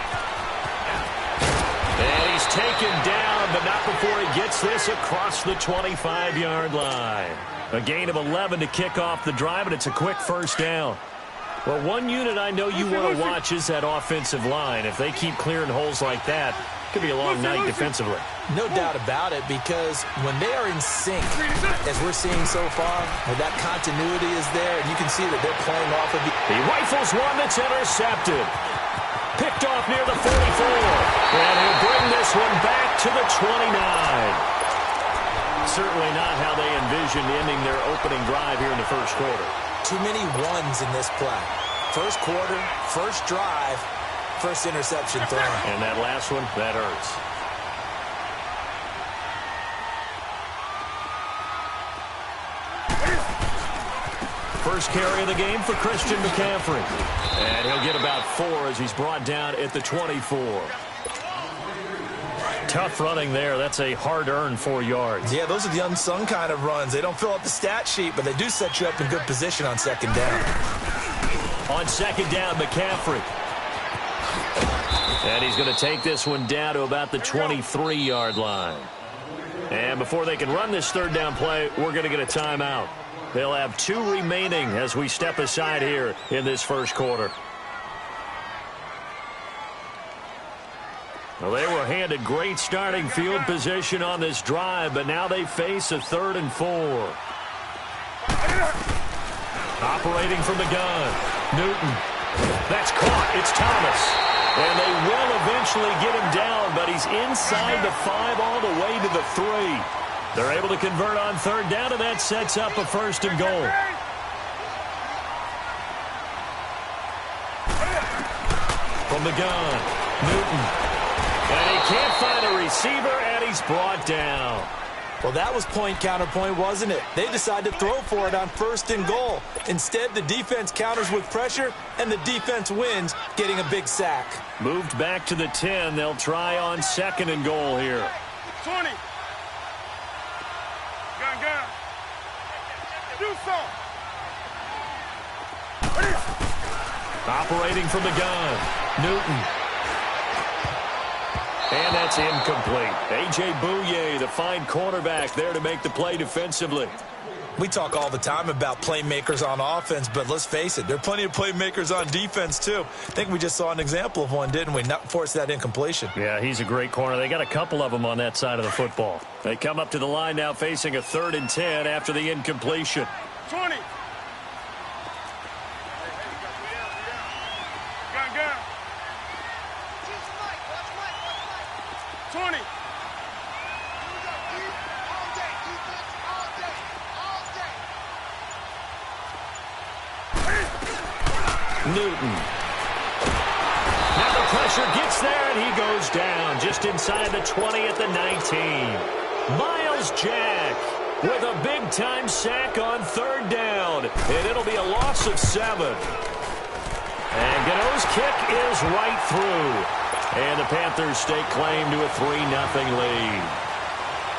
[SPEAKER 1] And he's taken down, but not before he gets this across the 25-yard line. A gain of 11 to kick off the drive, and it's a quick first down. Well, one unit I know you want to watch is that offensive line. If they keep clearing holes like that, it could be a long night defensively.
[SPEAKER 2] No doubt about it, because when they are in sync, as we're seeing so far, that continuity is there, and you can see that they're playing off of the...
[SPEAKER 1] He rifles one that's intercepted. Picked off near the 44. And he'll bring this one back to the 29. Certainly not how they envisioned ending their opening drive here in the first quarter.
[SPEAKER 2] Too many ones in this play. First quarter, first drive, first interception thrown.
[SPEAKER 1] And that last one, that hurts. First carry of the game for Christian McCaffrey. And he'll get about 4 as he's brought down at the 24. Tough running there. That's a hard-earned 4 yards.
[SPEAKER 2] Yeah, those are the unsung kind of runs. They don't fill out the stat sheet, but they do set you up in good position on second down.
[SPEAKER 1] On second down, McCaffrey. And he's going to take this one down to about the 23-yard line. And before they can run this third down play, we're going to get a timeout. They'll have 2 remaining as we step aside here in this first quarter. Well, they were handed great starting field position on this drive, but now they face a 3rd and 4. Operating from the gun, Newton. That's caught. It's Thomas. And they will eventually get him down, but he's inside the 5 all the way to the 3. They're able to convert on third down, and that sets up a 1st and goal. From the gun, Newton. And he can't find a receiver, and he's brought down.
[SPEAKER 2] Well, that was point counterpoint, wasn't it? They decided to throw for it on 1st and goal. Instead, the defense counters with pressure, and the defense wins, getting a big sack.
[SPEAKER 1] Moved back to the 10. They'll try on 2nd and goal here.
[SPEAKER 3] 20. gun. Do something.
[SPEAKER 1] Operating from the gun, Newton. And that's incomplete. A.J. Bouye, the fine cornerback, there to make the play defensively.
[SPEAKER 2] We talk all the time about playmakers on offense, but let's face it, there are plenty of playmakers on defense, too. I think we just saw an example of one, didn't we? Not force that incompletion.
[SPEAKER 1] Yeah, he's a great corner. They got a couple of them on that side of the football. They come up to the line now facing a 3rd and 10 after the incompletion.
[SPEAKER 3] 20. Gun. 20.
[SPEAKER 1] Newton. Now the pressure gets there, and he goes down just inside the 20 at the 19. Miles Jack with a big-time sack on 3rd down, and it'll be a loss of 7. And Gano's kick is right through, and the Panthers stake claim to a 3-0 lead.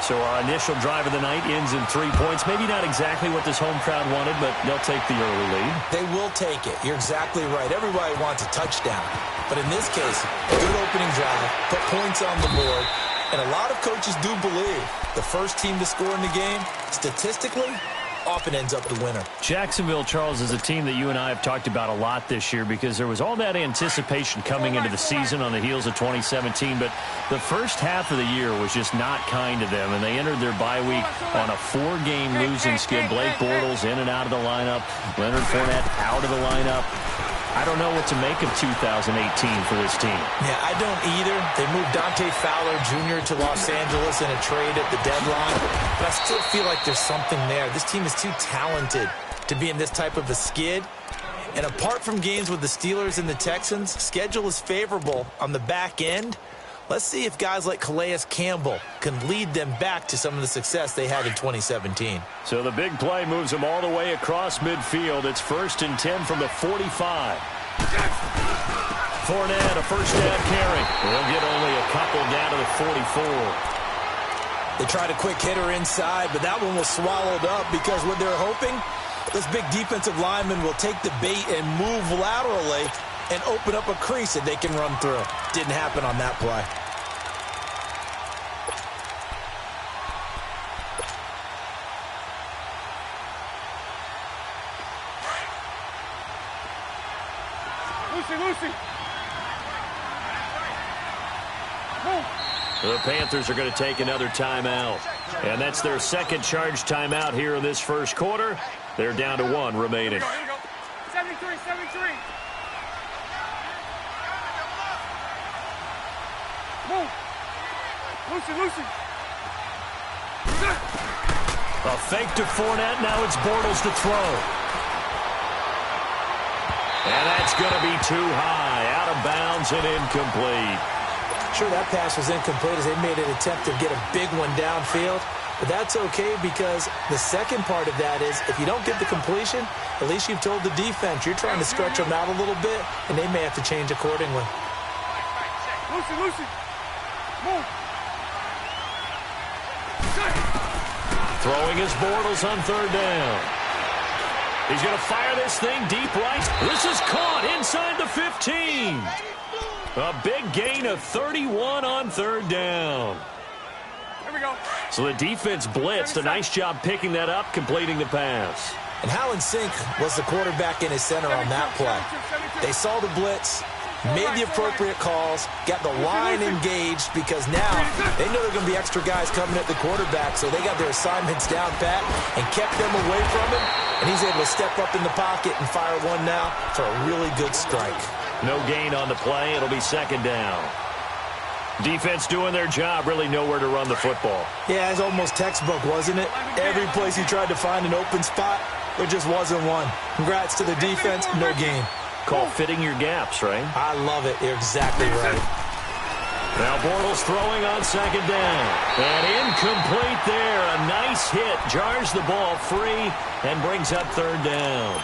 [SPEAKER 1] So our initial drive of the night ends in 3 points. Maybe not exactly what this home crowd wanted, but they'll take the early lead.
[SPEAKER 2] They will take it. You're exactly right. Everybody wants a touchdown. But in this case, a good opening drive, put points on the board, and a lot of coaches do believe the first team to score in the game, statistically, often ends up the winner.
[SPEAKER 1] Jacksonville, Charles, is a team that you and I have talked about a lot this year because there was all that anticipation coming into the season on the heels of 2017, but the first half of the year was just not kind to them, and they entered their bye week on a 4-game losing skid. Blake Bortles in and out of the lineup, Leonard Fournette out of the lineup. I don't know what to make of 2018 for this team.
[SPEAKER 2] Yeah, I don't either. They moved Dante Fowler Jr. to Los Angeles in a trade at the deadline, but I still feel like there's something there. This team is too talented to be in this type of a skid. And apart from games with the Steelers and the Texans, schedule is favorable on the back end. Let's see if guys like Calais Campbell can lead them back to some of the success they had in 2017.
[SPEAKER 1] So the big play moves them all the way across midfield. It's 1st and 10 from the 45. Fournette, a first down carry. They'll get only a couple down to the 44.
[SPEAKER 2] They tried a quick hitter inside, but that one was swallowed up because what they're hoping, this big defensive lineman will take the bait and move laterally and open up a crease that they can run through. Didn't happen on that play.
[SPEAKER 3] Lucy. Move.
[SPEAKER 1] The Panthers are going to take another timeout. And that's their second charge timeout here in this first quarter. They're down to 1 remaining.
[SPEAKER 3] Here you go. 73. Move. Lucy.
[SPEAKER 1] A fake to Fournette. Now it's Bortles to throw. And that's going to be too high. Out of bounds and incomplete.
[SPEAKER 2] Sure, that pass was incomplete as they made an attempt to get a big one downfield. But that's okay because the second part of that is if you don't get the completion, at least you've told the defense you're trying to stretch them out a little bit, and they may have to change accordingly.
[SPEAKER 3] Lucy. Move.
[SPEAKER 1] Throwing his Bortles on 3rd down. He's going to fire this thing deep right. This is caught inside the 15. A big gain of 31 on 3rd down.
[SPEAKER 3] Here we go.
[SPEAKER 1] So the defense blitzed. A nice job picking that up, completing the pass.
[SPEAKER 2] And how in sync was the quarterback in his center on that play? They saw the blitz, made the appropriate calls, got the line engaged because now they know there are going to be extra guys coming at the quarterback, so they got their assignments down pat and kept them away from him, and he's able to step up in the pocket and fire one now for a really good strike.
[SPEAKER 1] No gain on the play. It'll be 2nd down. Defense doing their job, really nowhere to run the football.
[SPEAKER 2] Yeah, it's almost textbook, wasn't it? Every place he tried to find an open spot, there just wasn't one. Congrats to the defense, no gain.
[SPEAKER 1] Call fitting your gaps, right?
[SPEAKER 2] I love it. You're exactly right.
[SPEAKER 1] Now Bortles throwing on 2nd down. And incomplete there. A nice hit. Jars the ball free and brings up 3rd down.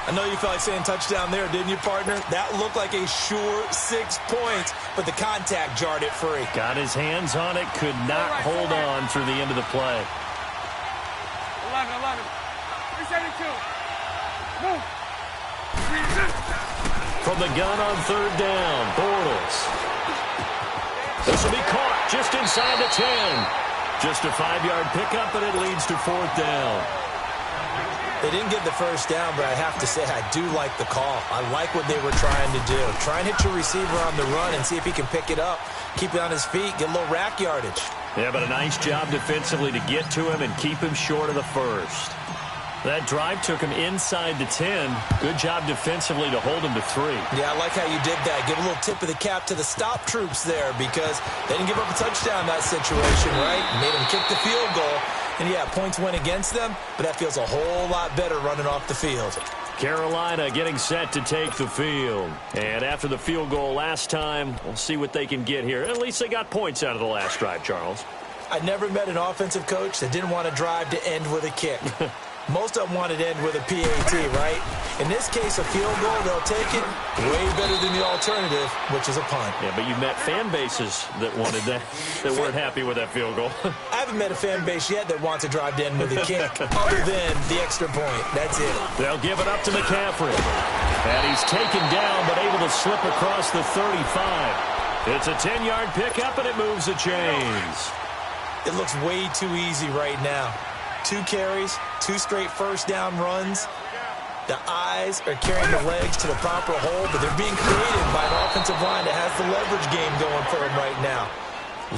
[SPEAKER 2] I know you felt like saying touchdown there, didn't you, partner? That looked like a sure 6 points, but the contact jarred it free.
[SPEAKER 1] Got his hands on it, could not hold on through the end of the play.
[SPEAKER 3] 11. 372. Move.
[SPEAKER 1] From the gun on third down, Bortles. This will be caught just inside the 10. Just a 5-yard pickup, and it leads to fourth down.
[SPEAKER 2] They didn't get the first down, but I have to say I do like the call. I like what they were trying to do. Try and hit your receiver on the run and see if he can pick it up. Keep it on his feet, get a little rack yardage.
[SPEAKER 1] Yeah, but a nice job defensively to get to him and keep him short of the first. That drive took him inside the 10. Good job defensively to hold him to 3.
[SPEAKER 2] Yeah, I like how you did that. Give a little tip of the cap to the stop troops there because they didn't give up a touchdown in that situation, right? Made them kick the field goal. And, yeah, points went against them, but that feels a whole lot better running off the field.
[SPEAKER 1] Carolina getting set to take the field. And after the field goal last time, we'll see what they can get here. At least they got points out of the last drive, Charles.
[SPEAKER 2] I never met an offensive coach that didn't want to drive to end with a kick. Most of them wanted to end with a PAT, right? In this case, a field goal, they'll take it way better than the alternative, which is a punt.
[SPEAKER 1] Yeah, but you've met fan bases that wanted that, that weren't happy with that field goal.
[SPEAKER 2] I haven't met a fan base yet that wants to drive to end with a kick, other than the extra point. That's it.
[SPEAKER 1] They'll give it up to McCaffrey. And he's taken down, but able to slip across the 35. It's a 10-yard pickup, and it moves the chains.
[SPEAKER 2] It looks way too easy right now. 2 carries, 2 straight first down runs. The eyes are carrying the legs to the proper hole, but they're being created by an offensive line that has the leverage game going for him right now.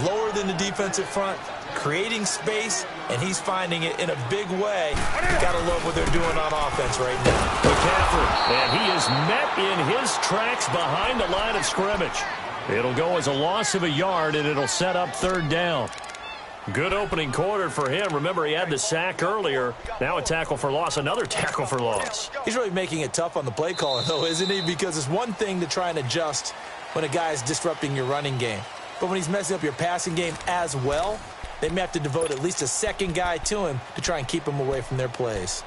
[SPEAKER 2] Lower than the defensive front, creating space, and he's finding it in a big way. Gotta love what they're doing on offense right now.
[SPEAKER 1] McCaffrey, and he is met in his tracks behind the line of scrimmage. It'll go as a loss of a yard, and it'll set up third down. Good opening quarter for him. Remember, he had the sack earlier. Now a tackle for loss, another tackle for loss.
[SPEAKER 2] He's really making it tough on the play caller, though, isn't he? Because it's one thing to try and adjust when a guy is disrupting your running game. But when he's messing up your passing game as well, they may have to devote at least a second guy to him to try and keep him away from their plays.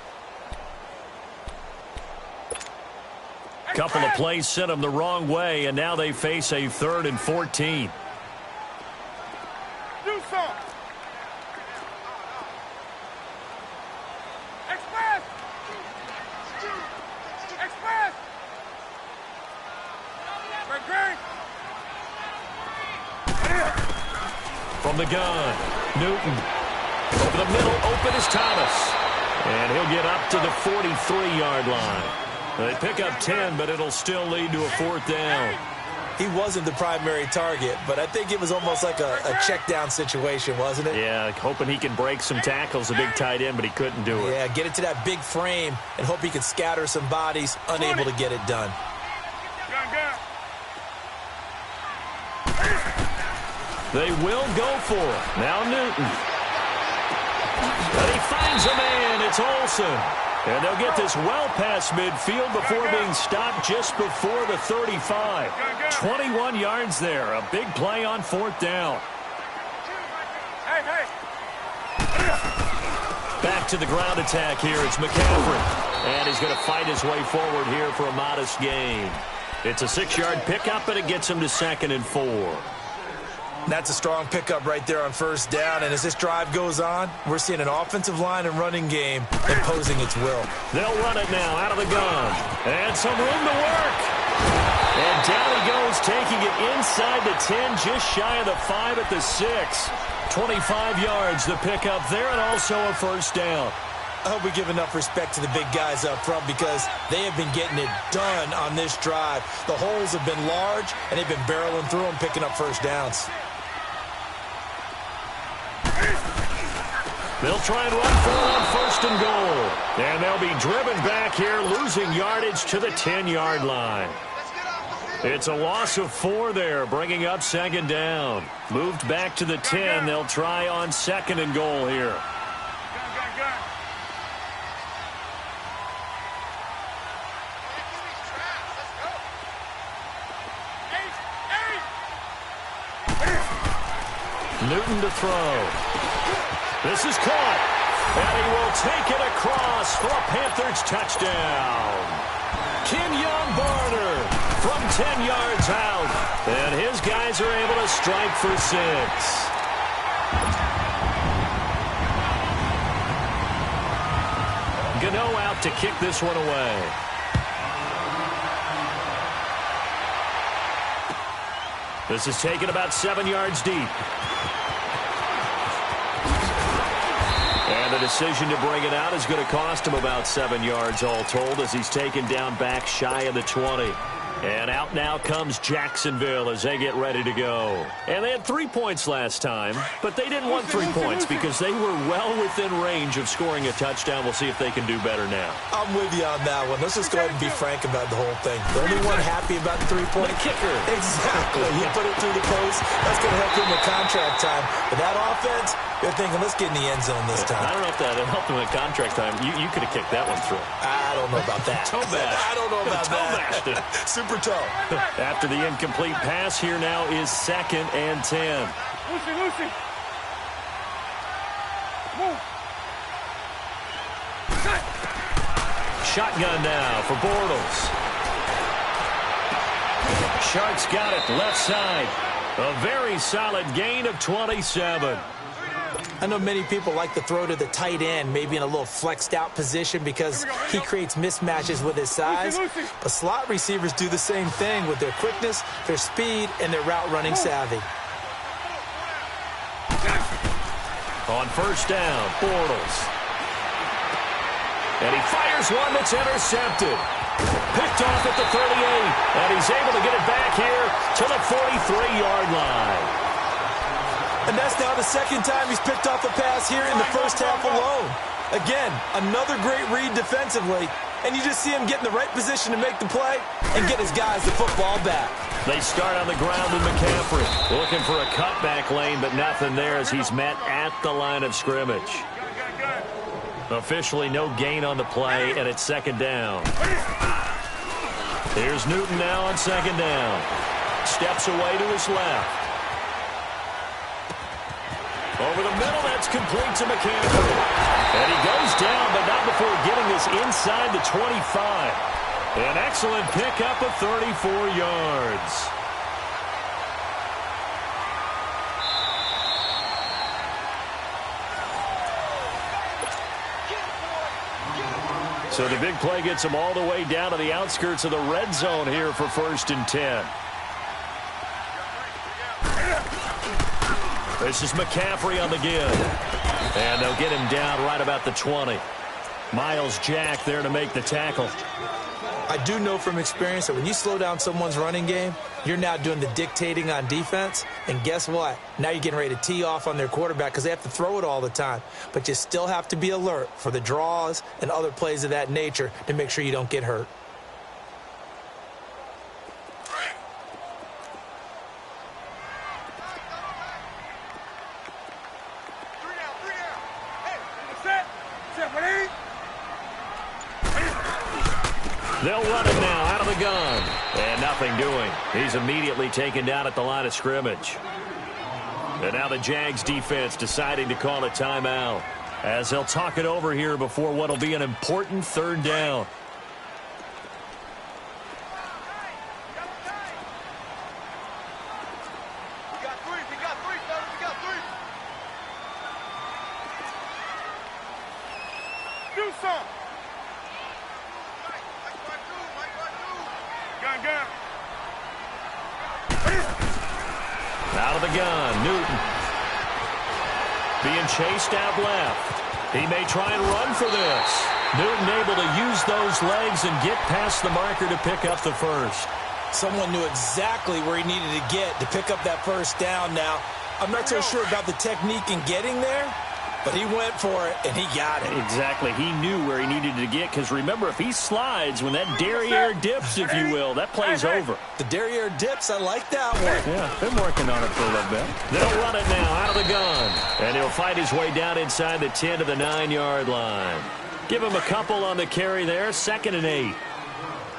[SPEAKER 1] Couple of plays sent them the wrong way, and now they face a 3rd and 14.
[SPEAKER 3] Do something.
[SPEAKER 1] From the gun, Newton. Over the middle, open is Thomas. And he'll get up to the 43-yard line. They pick up 10, but it'll still lead to a 4th down.
[SPEAKER 2] He wasn't the primary target, but I think it was almost like a check-down situation, wasn't it?
[SPEAKER 1] Yeah, hoping he can break some tackles, a big tight end, but he couldn't do it.
[SPEAKER 2] Yeah, get it to that big frame and hope he can scatter some bodies, unable to get it done.
[SPEAKER 1] They will go for it. Now Newton. And he finds a man. It's Olsen. And they'll get this well past midfield before being stopped just before the 35. 21 yards there. A big play on 4th down. Back to the ground attack here. It's McCaffrey. And he's going to fight his way forward here for a modest gain. It's a 6-yard pickup, and it gets him to 2nd and 4.
[SPEAKER 2] That's a strong pickup right there on 1st down, and as this drive goes on, we're seeing an offensive line and running game imposing its will.
[SPEAKER 1] They'll run it now out of the gun, and some room to work. And down he goes, taking it inside the 10, just shy of the 5 at the 6. 25 yards the pickup there, and also a 1st down.
[SPEAKER 2] I hope we give enough respect to the big guys up front because they have been getting it done on this drive. The holes have been large, and they've been barreling through them, picking up 1st downs.
[SPEAKER 1] They'll try and run for it on 1st and goal. And they'll be driven back here, losing yardage to the 10-yard line. It's a loss of 4 there, bringing up 2nd down. Moved back to the 10. They'll try on 2nd and goal here. Newton to throw. This is caught. And he will take it across for a Panthers touchdown. Kenyon Barner from 10 yards out. And his guys are able to strike for 6. Gano out to kick this one away. This is taken about 7 yards deep. And the decision to bring it out is going to cost him about 7 yards all told as he's taken down back shy of the 20. And out now comes Jacksonville as they get ready to go. And they had 3 points last time, but they didn't want 3 points because they were well within range of scoring a touchdown. We'll see if they can do better now.
[SPEAKER 2] I'm with you on that one. Let's just go ahead and be frank about the whole thing. The only one happy about the 3-point
[SPEAKER 1] kicker.
[SPEAKER 2] Exactly. He put it through the post. That's going to help him with contract time. But that offense, they're thinking, let's get in the end zone this time.
[SPEAKER 1] I don't know if that helped him at contract time. You could have kicked that one through.
[SPEAKER 2] I don't know about that.
[SPEAKER 1] Toe bash.
[SPEAKER 2] I don't know about
[SPEAKER 1] that.
[SPEAKER 2] Super toe.
[SPEAKER 1] After the incomplete pass, here now is 2nd and 10.
[SPEAKER 3] Lucy. Move.
[SPEAKER 1] Shotgun now for Bortles. Sharks got it left side. A very solid gain of 27.
[SPEAKER 2] I know many people like to throw to the tight end, maybe in a little flexed out position because he creates mismatches with his size. But slot receivers do the same thing with their quickness, their speed, and their route running savvy.
[SPEAKER 1] On first down, Bortles. And he fires one that's intercepted. Picked off at the 38. And he's able to get it back here to the 43-yard line.
[SPEAKER 2] And that's now the 2nd time he's picked off a pass here in the first half alone. Again, another great read defensively. And you just see him get in the right position to make the play and get his guys the football back.
[SPEAKER 1] They start on the ground with McCaffrey. Looking for a cutback lane, but nothing there as he's met at the line of scrimmage. Officially no gain on the play, and it's 2nd down. Here's Newton now on 2nd down. Steps away to his left. Over the middle, that's complete to McCaffrey. And he goes down, but not before getting this inside the 25. An excellent pickup of 34 yards. So the big play gets him all the way down to the outskirts of the red zone here for 1st and 10. This is McCaffrey on the give. And they'll get him down right about the 20. Miles Jack there to make the tackle.
[SPEAKER 2] I do know from experience that when you slow down someone's running game, you're now doing the dictating on defense. And guess what? Now you're getting ready to tee off on their quarterback because they have to throw it all the time. But you still have to be alert for the draws and other plays of that nature to make sure you don't get hurt.
[SPEAKER 1] They'll run it now out of the gun. And nothing doing. He's immediately taken down at the line of scrimmage. And now the Jags defense deciding to call a timeout as they'll talk it over here before what will be an important 3rd down.
[SPEAKER 3] We got three, fellas. We got three. Do something. Gun.
[SPEAKER 1] Out of the gun, Newton. Being chased out left. He may try and run for this. Newton able to use those legs and get past the marker to pick up the 1st.
[SPEAKER 2] Someone knew exactly where he needed to get to pick up that 1st down. Now, I'm not so sure about the technique in getting there, but he went for it, and he got it.
[SPEAKER 1] Exactly. He knew where he needed to get, because remember, if he slides, when that derriere dips, if you will, that play's over.
[SPEAKER 2] The derriere dips, I like that one.
[SPEAKER 1] Yeah, been working on it for a little bit. They'll run it now out of the gun, and he'll fight his way down inside the 10 to the 9-yard line. Give him a couple on the carry there, 2nd and 8.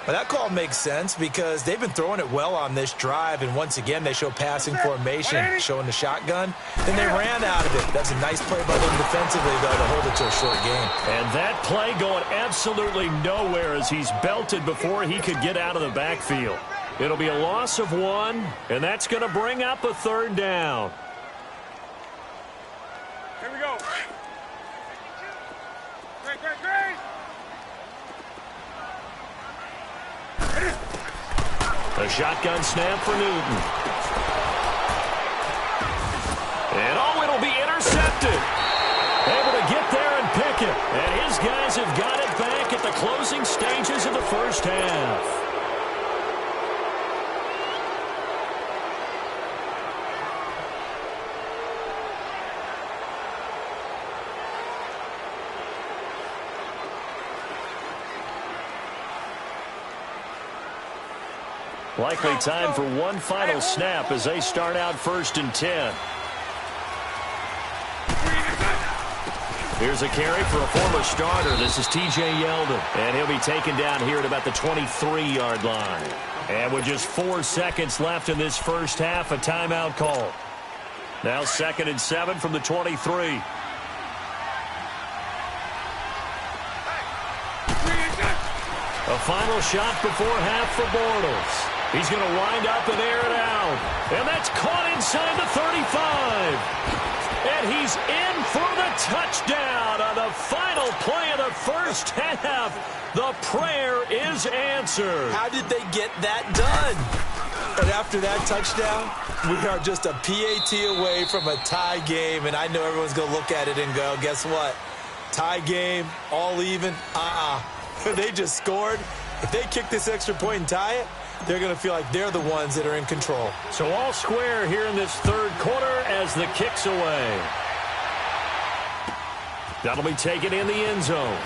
[SPEAKER 2] Well, that call makes sense because they've been throwing it well on this drive, and once again, they show passing formation, showing the shotgun. Then they ran out of it. That's a nice play by them defensively, though, to hold it to a short game.
[SPEAKER 1] And that play going absolutely nowhere as he's belted before he could get out of the backfield. It'll be a loss of 1, and that's going to bring up a 3rd down.
[SPEAKER 3] Here we go. Great.
[SPEAKER 1] A shotgun snap for Newton. And it'll be intercepted. Able to get there and pick it. And his guys have got it back at the closing stages of the first half. Likely time for one final snap as they start out 1st and 10. Here's a carry for a former starter. This is T.J. Yeldon. And he'll be taken down here at about the 23-yard line. And with just 4 seconds left in this first half, a timeout call. Now 2nd and 7 from the 23. A final shot before half for Bortles. He's going to wind up and air it out. And that's caught inside the 35. And he's in for the touchdown on the final play of the first half. The prayer is answered.
[SPEAKER 2] How did they get that done? And after that touchdown, we are just a PAT away from a tie game. And I know everyone's going to look at it and go, guess what? Tie game, all even? They just scored. If they kick this extra point and tie it, they're going to feel like they're the ones that are in control.
[SPEAKER 1] So all square here in this third quarter as the kick's away. That'll be taken in the end zone.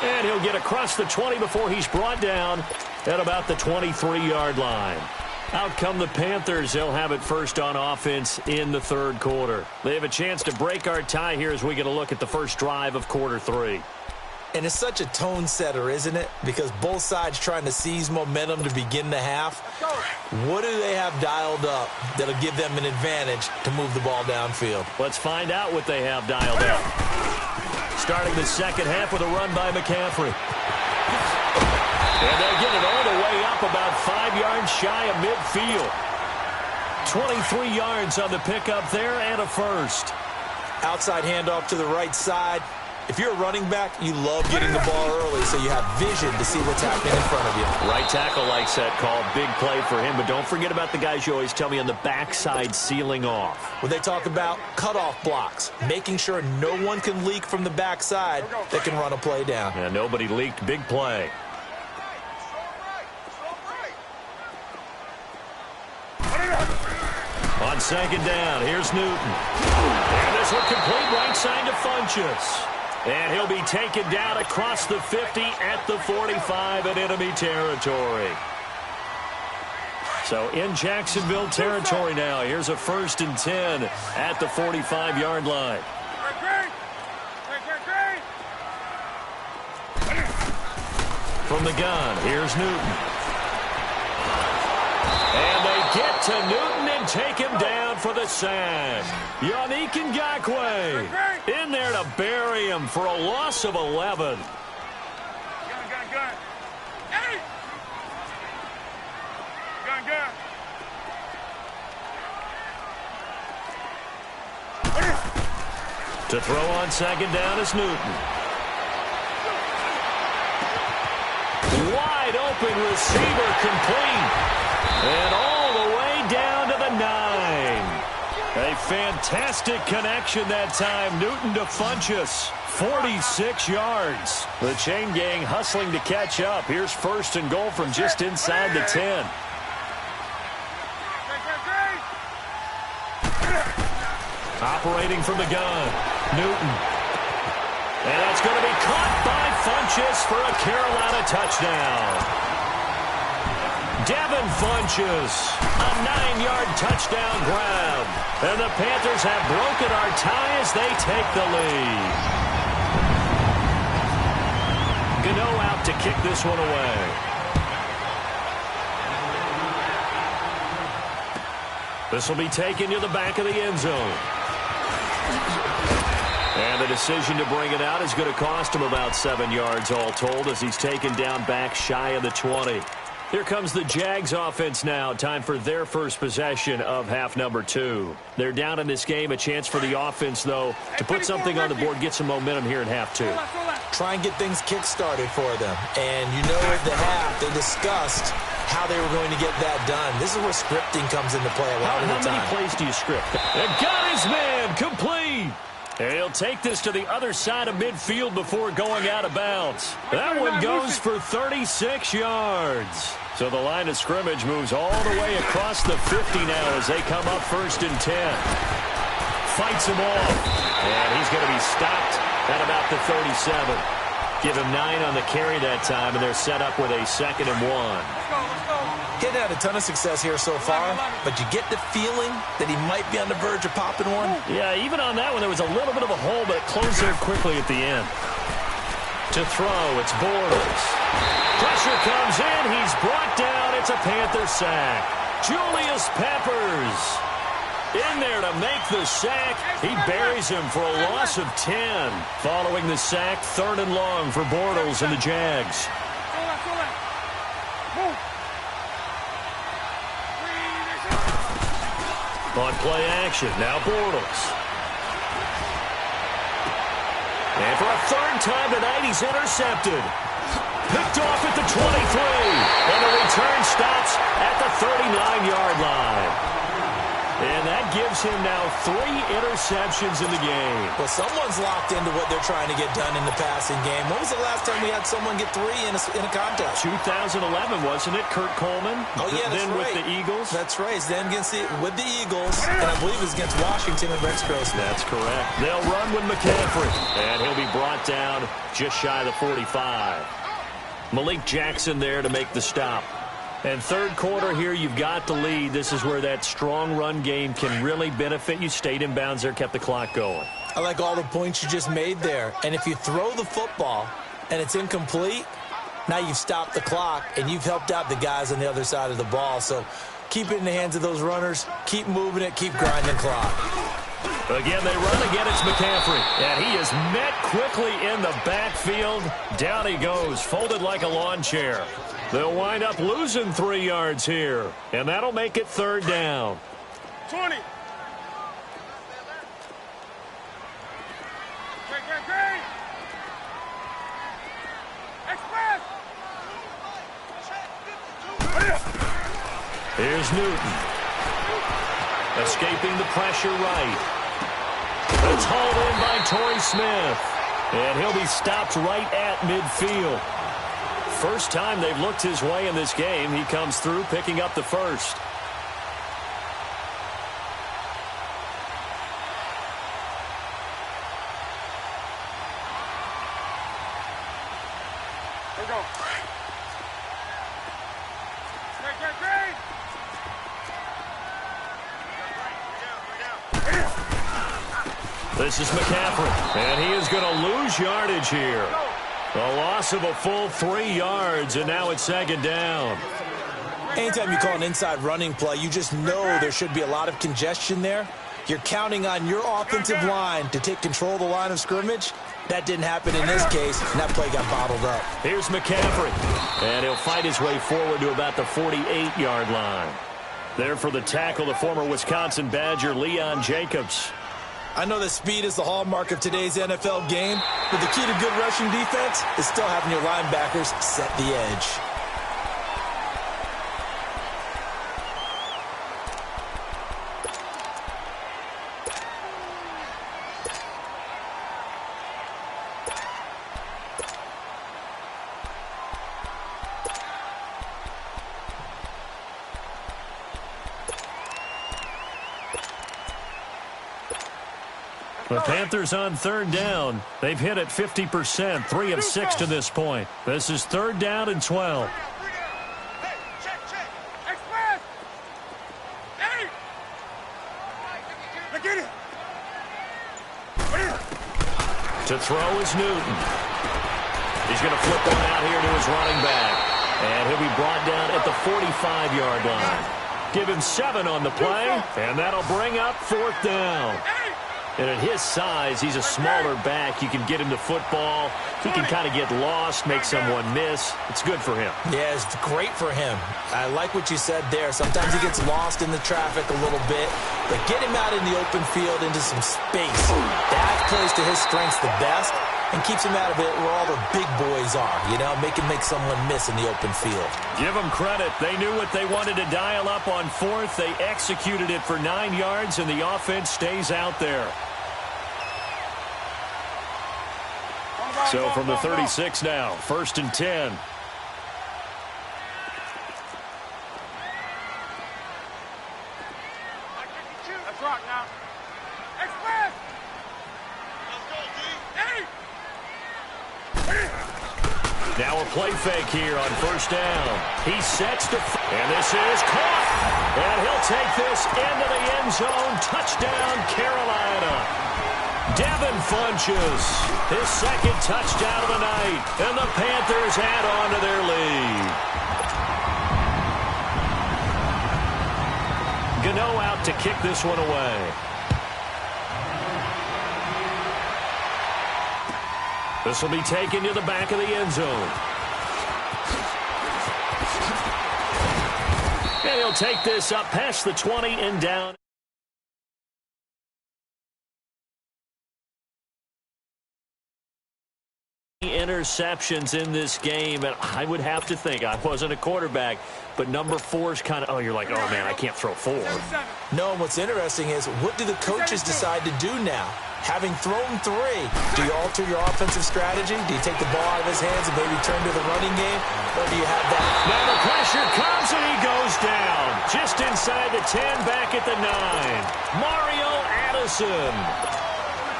[SPEAKER 1] And he'll get across the 20 before he's brought down at about the 23-yard line. Out come the Panthers. They'll have it first on offense in the third quarter. They have a chance to break our tie here as we get a look at the first drive of quarter 3.
[SPEAKER 2] And it's such a tone setter, isn't it? Because both sides trying to seize momentum to begin the half. What do they have dialed up that'll give them an advantage to move the ball downfield?
[SPEAKER 1] Let's find out what they have dialed up. Starting the second half with a run by McCaffrey. And they'll get it all the way up about 5 yards shy of midfield. 23 yards on the pickup there and a first.
[SPEAKER 2] Outside handoff to the right side. If you're a running back, you love getting the ball early so you have vision to see what's happening in front of you.
[SPEAKER 1] Right tackle likes that call. Big play for him. But don't forget about the guys you always tell me on the backside sealing off.
[SPEAKER 2] When they talk about cutoff blocks, making sure no one can leak from the backside that can run a play down.
[SPEAKER 1] And nobody leaked. Big play. On second down, here's Newton. And this one complete right side to Funchess. And he'll be taken down across the 50 at the 45 in enemy territory. So in Jacksonville territory now. Here's a 1st and 10 at the 45-yard line. From the gun, here's Newton. And they get to Newton and take him down for the sack. Yannick Ngakoue in there to bury him for a loss of 11.
[SPEAKER 3] Gun. Hey! Gun.
[SPEAKER 1] To throw on second down is Newton. Wide open receiver complete. And all the way down to the 9. A fantastic connection that time. Newton to Funchess. 46 yards. The chain gang hustling to catch up. Here's 1st and goal from just inside the 10. Operating from the gun. Newton. And that's going to be caught by Funchess for a Carolina touchdown. Devin Funchess, a 9-yard touchdown grab. And the Panthers have broken our tie as they take the lead. Gano out to kick this one away. This will be taken to the back of the end zone. And the decision to bring it out is going to cost him about 7 yards all told as he's taken down back shy of the 20. Here comes the Jags offense now. Time for their first possession of half number 2. They're down in this game. A chance for the offense, though, to put something on the board, get some momentum here in half 2.
[SPEAKER 2] try and get things kick-started for them. And you know at the half, they discussed how they were going to get that done. This is where scripting comes into play a lot of the time.
[SPEAKER 1] How many plays do you script? And got his man complete. And he'll take this to the other side of midfield before going out of bounds. That one goes for 36 yards. So the line of scrimmage moves all the way across the 50 now as they come up 1st and 10. Fights him off. And he's going to be stopped at about the 37. Give him 9 on the carry that time, and they're set up with a 2nd and 1.
[SPEAKER 2] He's had a ton of success here so far, but you get the feeling that he might be on the verge of popping one.
[SPEAKER 1] Yeah, even on that one, there was a little bit of a hole, but it closed there quickly at the end. To throw, it's Bortles. Pressure comes in. He's brought down. It's a Panther sack. Julius Peppers in there to make the sack. He buries him for a loss of 10. Following the sack, 3rd and long for Bortles and the Jags. On play action, now Bortles. And for a 3rd time tonight, he's intercepted. Picked off at the 23. And the return stops at the 39-yard line. And that gives him now 3 interceptions in the game.
[SPEAKER 2] Well, someone's locked into what they're trying to get done in the passing game. When was the last time we had someone get 3 in a contest?
[SPEAKER 1] 2011, wasn't it? Kurt Coleman?
[SPEAKER 2] Oh, yeah, that's
[SPEAKER 1] then
[SPEAKER 2] right.
[SPEAKER 1] with the Eagles?
[SPEAKER 2] That's right. Then with the Eagles, and I believe it was against Washington and Rex Grossman.
[SPEAKER 1] That's correct. They'll run with McCaffrey, and he'll be brought down just shy of the 45. Malik Jackson there to make the stop. And 3rd quarter here, you've got the lead. This is where that strong run game can really benefit you. Stayed in bounds there, kept the clock going.
[SPEAKER 2] I like all the points you just made there. And if you throw the football and it's incomplete, now you've stopped the clock and you've helped out the guys on the other side of the ball. So keep it in the hands of those runners. Keep moving it. Keep grinding the clock.
[SPEAKER 1] Again, they run again. It's McCaffrey. And he is met quickly in the backfield. Down he goes, folded like a lawn chair. They'll wind up losing 3 yards here. And that'll make it 3rd down.
[SPEAKER 3] 20. Great. Express.
[SPEAKER 1] Here's Newton. Escaping the pressure right. It's hauled in by Torrey Smith. And he'll be stopped right at midfield. First time they've looked his way in this game. He comes through picking up the 1st.
[SPEAKER 3] Here we go. Great.
[SPEAKER 1] This is McCaffrey. And he is going to lose yardage here. A loss of a full 3 yards, and now it's 2nd down.
[SPEAKER 2] Anytime you call an inside running play, you just know there should be a lot of congestion there. You're counting on your offensive line to take control of the line of scrimmage. That didn't happen in this case, and that play got bottled up.
[SPEAKER 1] Here's McCaffrey, and he'll fight his way forward to about the 48-yard line. There for the tackle, the former Wisconsin Badger, Leon Jacobs.
[SPEAKER 2] I know that speed is the hallmark of today's NFL game, but the key to good rushing defense is still having your linebackers set the edge.
[SPEAKER 1] The Panthers on 3rd down. They've hit it 50%, 3 of 6 to this point. This is 3rd down and 12.
[SPEAKER 3] Hey, check. Express. Hey. Look at it.
[SPEAKER 1] To throw is Newton. He's going to flip one out here to his running back. And he'll be brought down at the 45-yard line. Give him 7 on the play, and that'll bring up 4th down. And at his size, he's a smaller back. You can get him the football. He can kind of get lost, make someone miss. It's good for him.
[SPEAKER 2] Yeah, it's great for him. I like what you said there. Sometimes he gets lost in the traffic a little bit. But get him out in the open field into some space. That plays to his strengths the best and keeps him out of it where all the big boys are, you know, make someone miss in the open field.
[SPEAKER 1] Give them credit. They knew what they wanted to dial up on fourth. They executed it for 9 yards, and the offense stays out there. So from the 36 now, 1st and 10.
[SPEAKER 3] Let's rock now. Express! Let's go, D.
[SPEAKER 1] Now a play fake here on 1st down. He sets to, and this is caught. And he'll take this into the end zone. Touchdown, Carolina. Devin Funches, his 2nd touchdown of the night. And the Panthers add on to their lead. Gano out to kick this one away. This will be taken to the back of the end zone. And he'll take this up past the 20 and down. Interceptions in this game, and I would have to think, I wasn't a quarterback, but number 4 is kind of, oh, you're like, oh man, I can't throw 4.
[SPEAKER 2] No, what's interesting is, what do the coaches decide to do now? Having thrown 3, do you alter your offensive strategy? Do you take the ball out of his hands and maybe turn to the running game? Or do you have that?
[SPEAKER 1] Now the pressure comes and he goes down. Just inside the 10, back at the 9. Mario Addison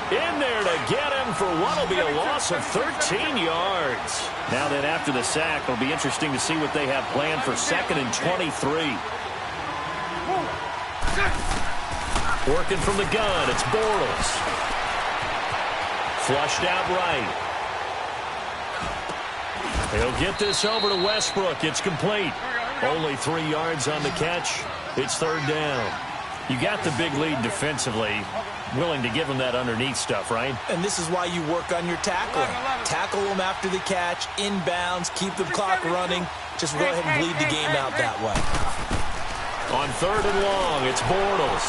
[SPEAKER 1] in there to get him for what will be a loss of 13 yards. Now then, after the sack, it'll be interesting to see what they have planned for 2nd and 23. Working from the gun, it's Bortles. Flushed out right. He'll get this over to Westbrook. It's complete. Only 3 yards on the catch. It's 3rd down. You got the big lead defensively. Willing to give him that underneath stuff, right?
[SPEAKER 2] And this is why you work on your tackling. Tackle them after the catch, inbounds, keep the clock running. Just go ahead and bleed the game out that way.
[SPEAKER 1] On 3rd and long, it's Bortles.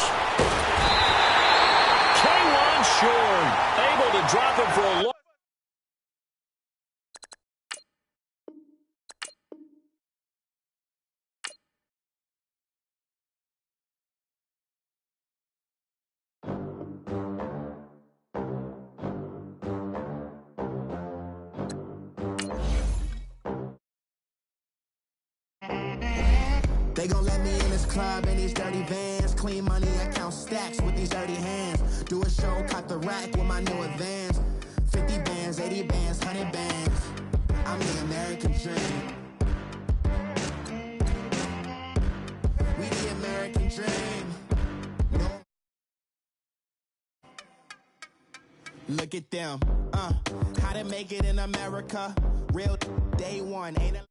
[SPEAKER 1] K1 short. Able to drop him for a long.
[SPEAKER 5] They gon' let me in this club in these dirty vans. Clean money, I count stacks with these dirty hands. Do a show, caught the rack with my new advance. 50 bands, 80 bands, 100 bands. I'm the American dream. We the American dream. No. Look at them, how to make it in America. Real day one, ain't it?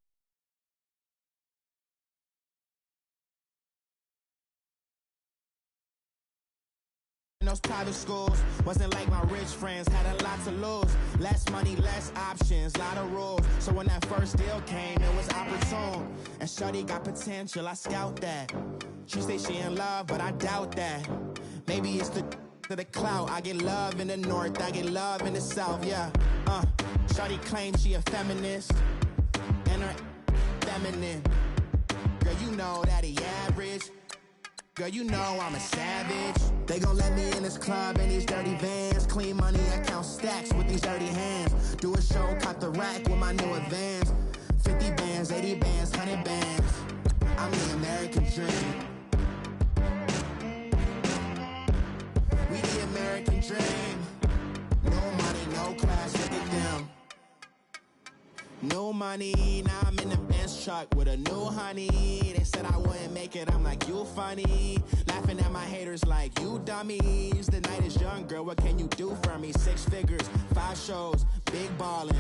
[SPEAKER 5] Those private schools wasn't like my rich friends, had a lot to lose. Less money, less options, lot of rules. So when that first deal came, it was opportune. And shorty got potential, I scout that. She say she in love, but I doubt that. Maybe it's the clout. I get love in the north, I get love in the south, yeah. Shorty claims she a feminist, and her feminine. Girl, you know that he average. Girl, you know I'm a savage. They gon' let me in this club in these dirty vans. Clean money, I count stacks with these dirty hands. Do a show, caught the rack with my new advance. 50 bands, 80 bands, 100 bands. I'm the American dream. We the American dream. No money, no class, look at them. No money, now I'm in the Benz truck with a new honey. They said I wouldn't make it, I'm like, you funny. Laughing at my haters like, you dummies. The night is young, girl, what can you do for me? 6 figures, 5 shows, big ballin'.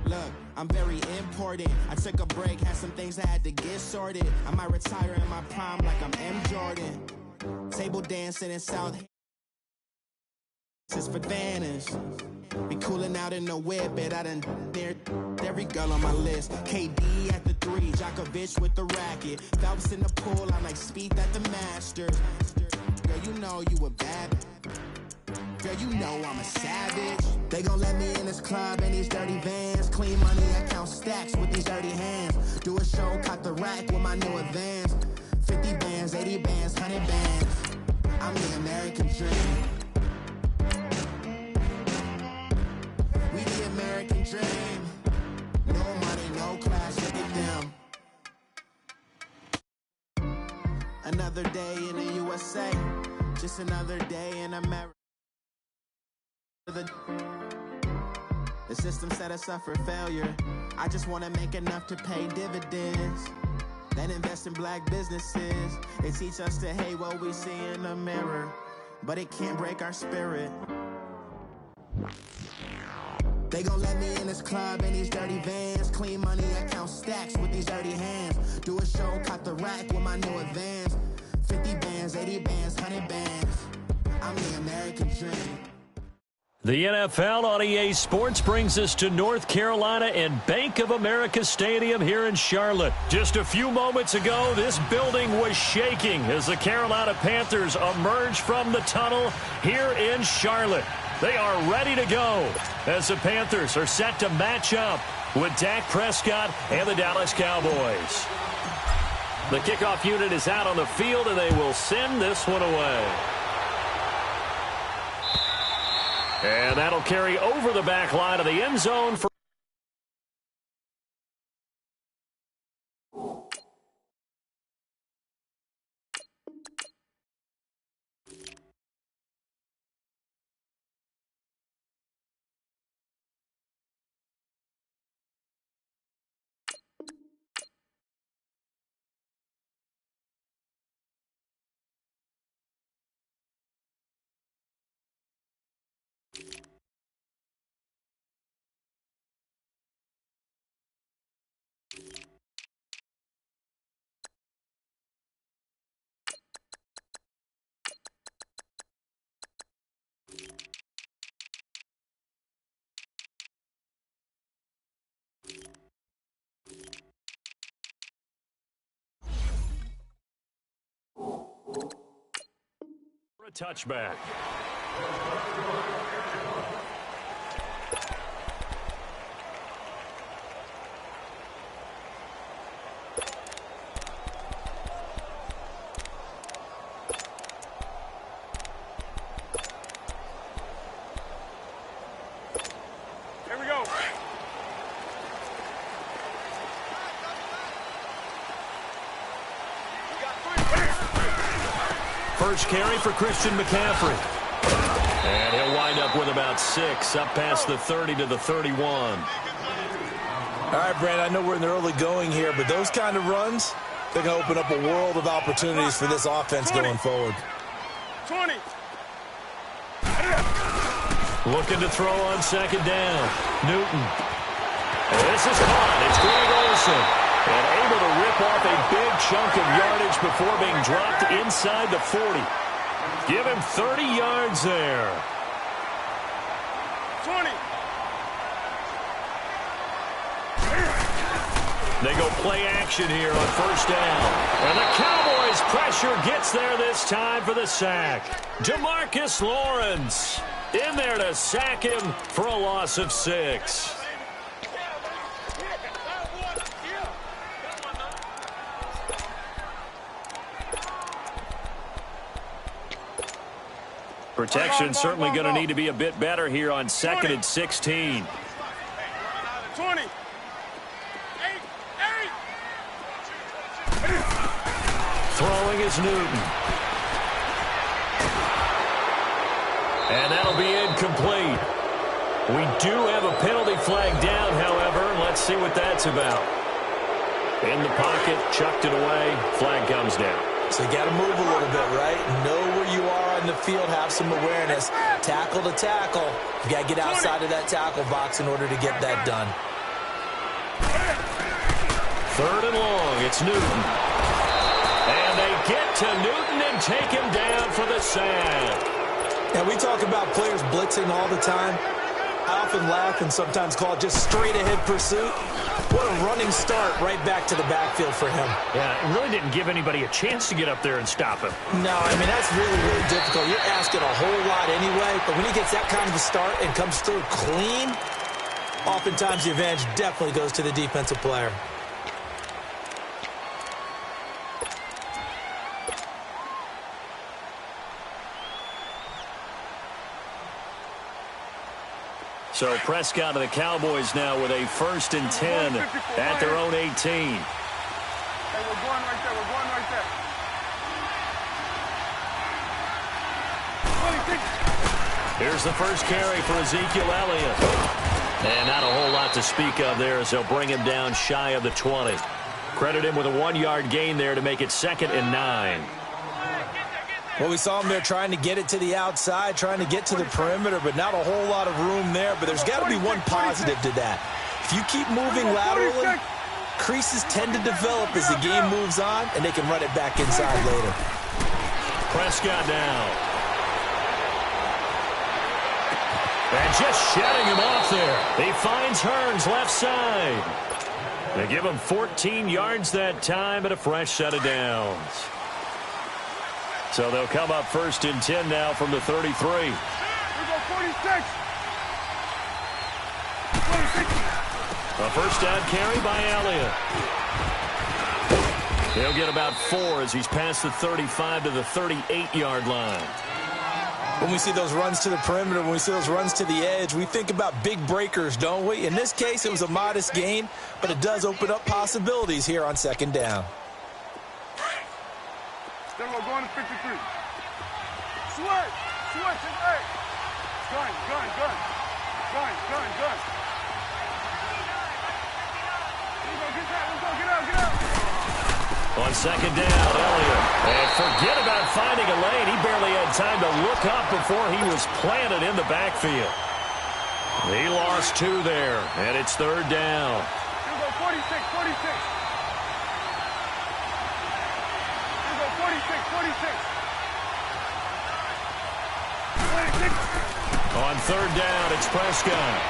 [SPEAKER 5] Look, I'm very important. I took a break, had some things I had to get sorted. I might retire in my prime like I'm M. Jordan. Table dancing in South is for Vanish. Be cooling out in the whip, but I done there every girl on my list. KD at the 3, Djokovic with the racket. Phelps in the pool, I'm like Speed at the Masters. Girl, you know you a bad. Girl, you know I'm a savage. They gon' let me in this club in these dirty vans. Clean money, I count stacks with these dirty hands. Do a show, caught the rack with my new advance. 50 bands, 80 bands, 100 bands. I'm the American dream. We the American dream. No money, no class, look at them. Another day in the USA. Just another day in America. The system set us up for failure. I just want to make enough to pay dividends. Then invest in black businesses. They teach us to hate what we see in the mirror, but it can't break our spirit. They gon' let me in this club in these dirty vans. Clean money, I count stacks with these dirty hands. Do a show, caught the rack with my new advance. 50 bands, 80 bands, 100 bands. I'm the American dream.
[SPEAKER 1] The NFL on EA Sports brings us to North Carolina and Bank of America Stadium here in Charlotte. Just a few moments ago, this building was shaking as the Carolina Panthers emerged from the tunnel here in Charlotte. They are ready to go as the Panthers are set to match up with Dak Prescott and the Dallas Cowboys. The kickoff unit is out on the field, and they will send this one away. And that'll carry over the back line of the end zone for a touchback.
[SPEAKER 3] Here we go.
[SPEAKER 1] First carry for Christian McCaffrey. And he'll wind up with about 6, up past the 30 to the 31.
[SPEAKER 2] All right, Brandon, I know we're in the early going here, but those kind of runs, they're going to open up a world of opportunities for this offense going forward.
[SPEAKER 3] 20.
[SPEAKER 1] Looking to throw on second down. Newton. And this is caught. It's Greg Olsen. And able to rip off a big chunk of yardage before being dropped inside the 40. Give him 30 yards there.
[SPEAKER 3] 20.
[SPEAKER 1] They go play action here on first down. And the Cowboys' pressure gets there this time for the sack. DeMarcus Lawrence in there to sack him for a loss of 6. Protection certainly going to need to be a bit better here on 2nd and 16.
[SPEAKER 3] 20.
[SPEAKER 1] Throwing is Newton. And that'll be incomplete. We do have a penalty flag down, however. Let's see what that's about. In the pocket, chucked it away. Flag comes down.
[SPEAKER 2] So you got to move a little bit, right? Know where you are on the field, have some awareness. Tackle to tackle. You got to get outside of that tackle box in order to get that done.
[SPEAKER 1] 3rd and long, it's Newton. And they get to Newton and take him down for the sack.
[SPEAKER 2] Now, we talk about players blitzing all the time. I often laugh and sometimes call it just straight-ahead pursuit. What a running start right back to the backfield for him.
[SPEAKER 1] Yeah, it really didn't give anybody a chance to get up there and stop him.
[SPEAKER 2] No, I mean, that's really, really difficult. You're asking a whole lot anyway, but when he gets that kind of a start and comes through clean, oftentimes the advantage definitely goes to the defensive player.
[SPEAKER 1] So Prescott and the Cowboys now with a 1st and 10 at their own 18.
[SPEAKER 3] Hey, we're going right there. We're going right there.
[SPEAKER 1] Here's the first carry for Ezekiel Elliott. And not a whole lot to speak of there as they'll bring him down shy of the 20. Credit him with a 1-yard gain there to make it 2nd and 9.
[SPEAKER 2] Well, we saw him there trying to get it to the outside, trying to get to the perimeter, but not a whole lot of room there. But there's got to be one positive to that. If you keep moving laterally, creases tend to develop as the game moves on, and they can run it back inside later.
[SPEAKER 1] Prescott down. And just shutting him off there. He finds Hearns left side. They give him 14 yards that time and a fresh set of downs. So they'll come up 1st and 10 now from the 33.
[SPEAKER 3] We go 46. 46.
[SPEAKER 1] A first down carry by Elliott. He'll get about 4 as he's past the 35 to the 38-yard line.
[SPEAKER 2] When we see those runs to the perimeter, when we see those runs to the edge, we think about big breakers, don't we? In this case, it was a modest gain, but it does open up possibilities here on 2nd down.
[SPEAKER 3] Then we're going to 53. Switch. Switch. Hey. Gun. Gun. Gun. Gun. Gun. Gun. Let's go. Get that. Let's go. Get out. Get out.
[SPEAKER 1] On 2nd down, Elliott. And forget about finding a lane. He barely had time to look up before he was planted in the backfield. He lost 2 there, and it's 3rd down.
[SPEAKER 3] Here we go. 46. 46. 46.
[SPEAKER 1] On 3rd down, it's Prescott.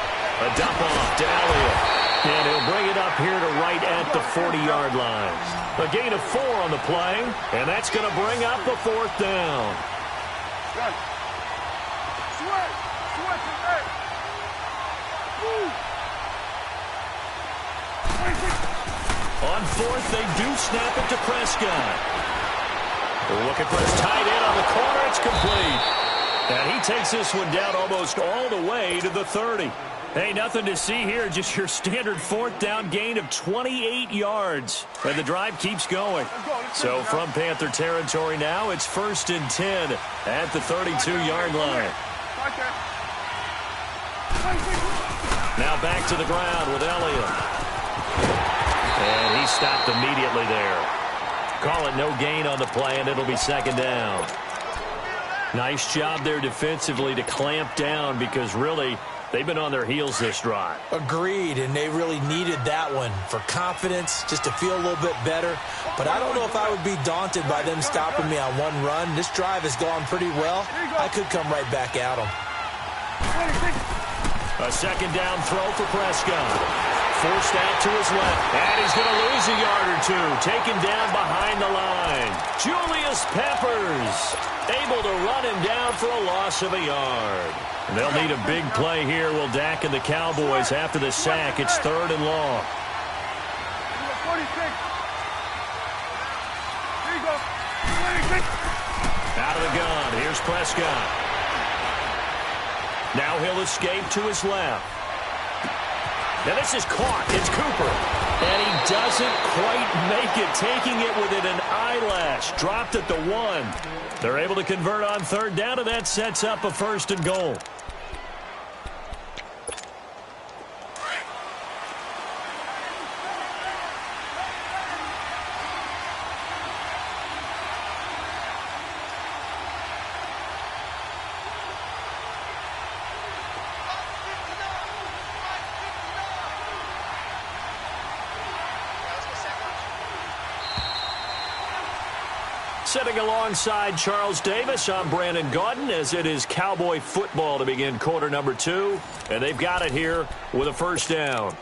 [SPEAKER 1] A dump off to Elliott. And he'll bring it up here to right at the 40-yard line. A gain of 4 on the play, and that's going to bring up a 4th down.
[SPEAKER 3] Gun. Switch. Switch. Hey. Woo. 26.
[SPEAKER 1] On 4th, they do snap it to Prescott. Looking for his tight end on the corner. It's complete. And he takes this one down almost all the way to the 30. Hey, nothing to see here. Just your standard 4th down gain of 28 yards. And the drive keeps going. So from Panther territory now, it's 1st and 10 at the 32-yard line. Now back to the ground with Elliott. And he stopped immediately there. Call it no gain on the play, and it'll be 2nd down. Nice job there defensively to clamp down because really they've been on their heels this drive.
[SPEAKER 2] Agreed, and they really needed that one for confidence, just to feel a little bit better. But I don't know if I would be daunted by them stopping me on one run. This drive has gone pretty well. I could come right back at them.
[SPEAKER 1] A 2nd down throw for Prescott. Forced out to his left. And he's going to lose a yard or 2. Taken down behind the line. Julius Peppers able to run him down for a loss of a yard. And they'll need a big play here. Will Dak and the Cowboys after the sack. It's 3rd and long.
[SPEAKER 3] 46. Here you go. 26.
[SPEAKER 1] Out of the gun. Here's Prescott. Now he'll escape to his left. Now this is caught. It's Cooper. And he doesn't quite make it, taking it within an eyelash. Dropped at the 1. They're able to convert on 3rd down, and that sets up a 1st and goal. Sitting alongside Charles Davis, I'm Brandon Gaudin, as it is Cowboy football to begin quarter number 2. And they've got it here with a first down.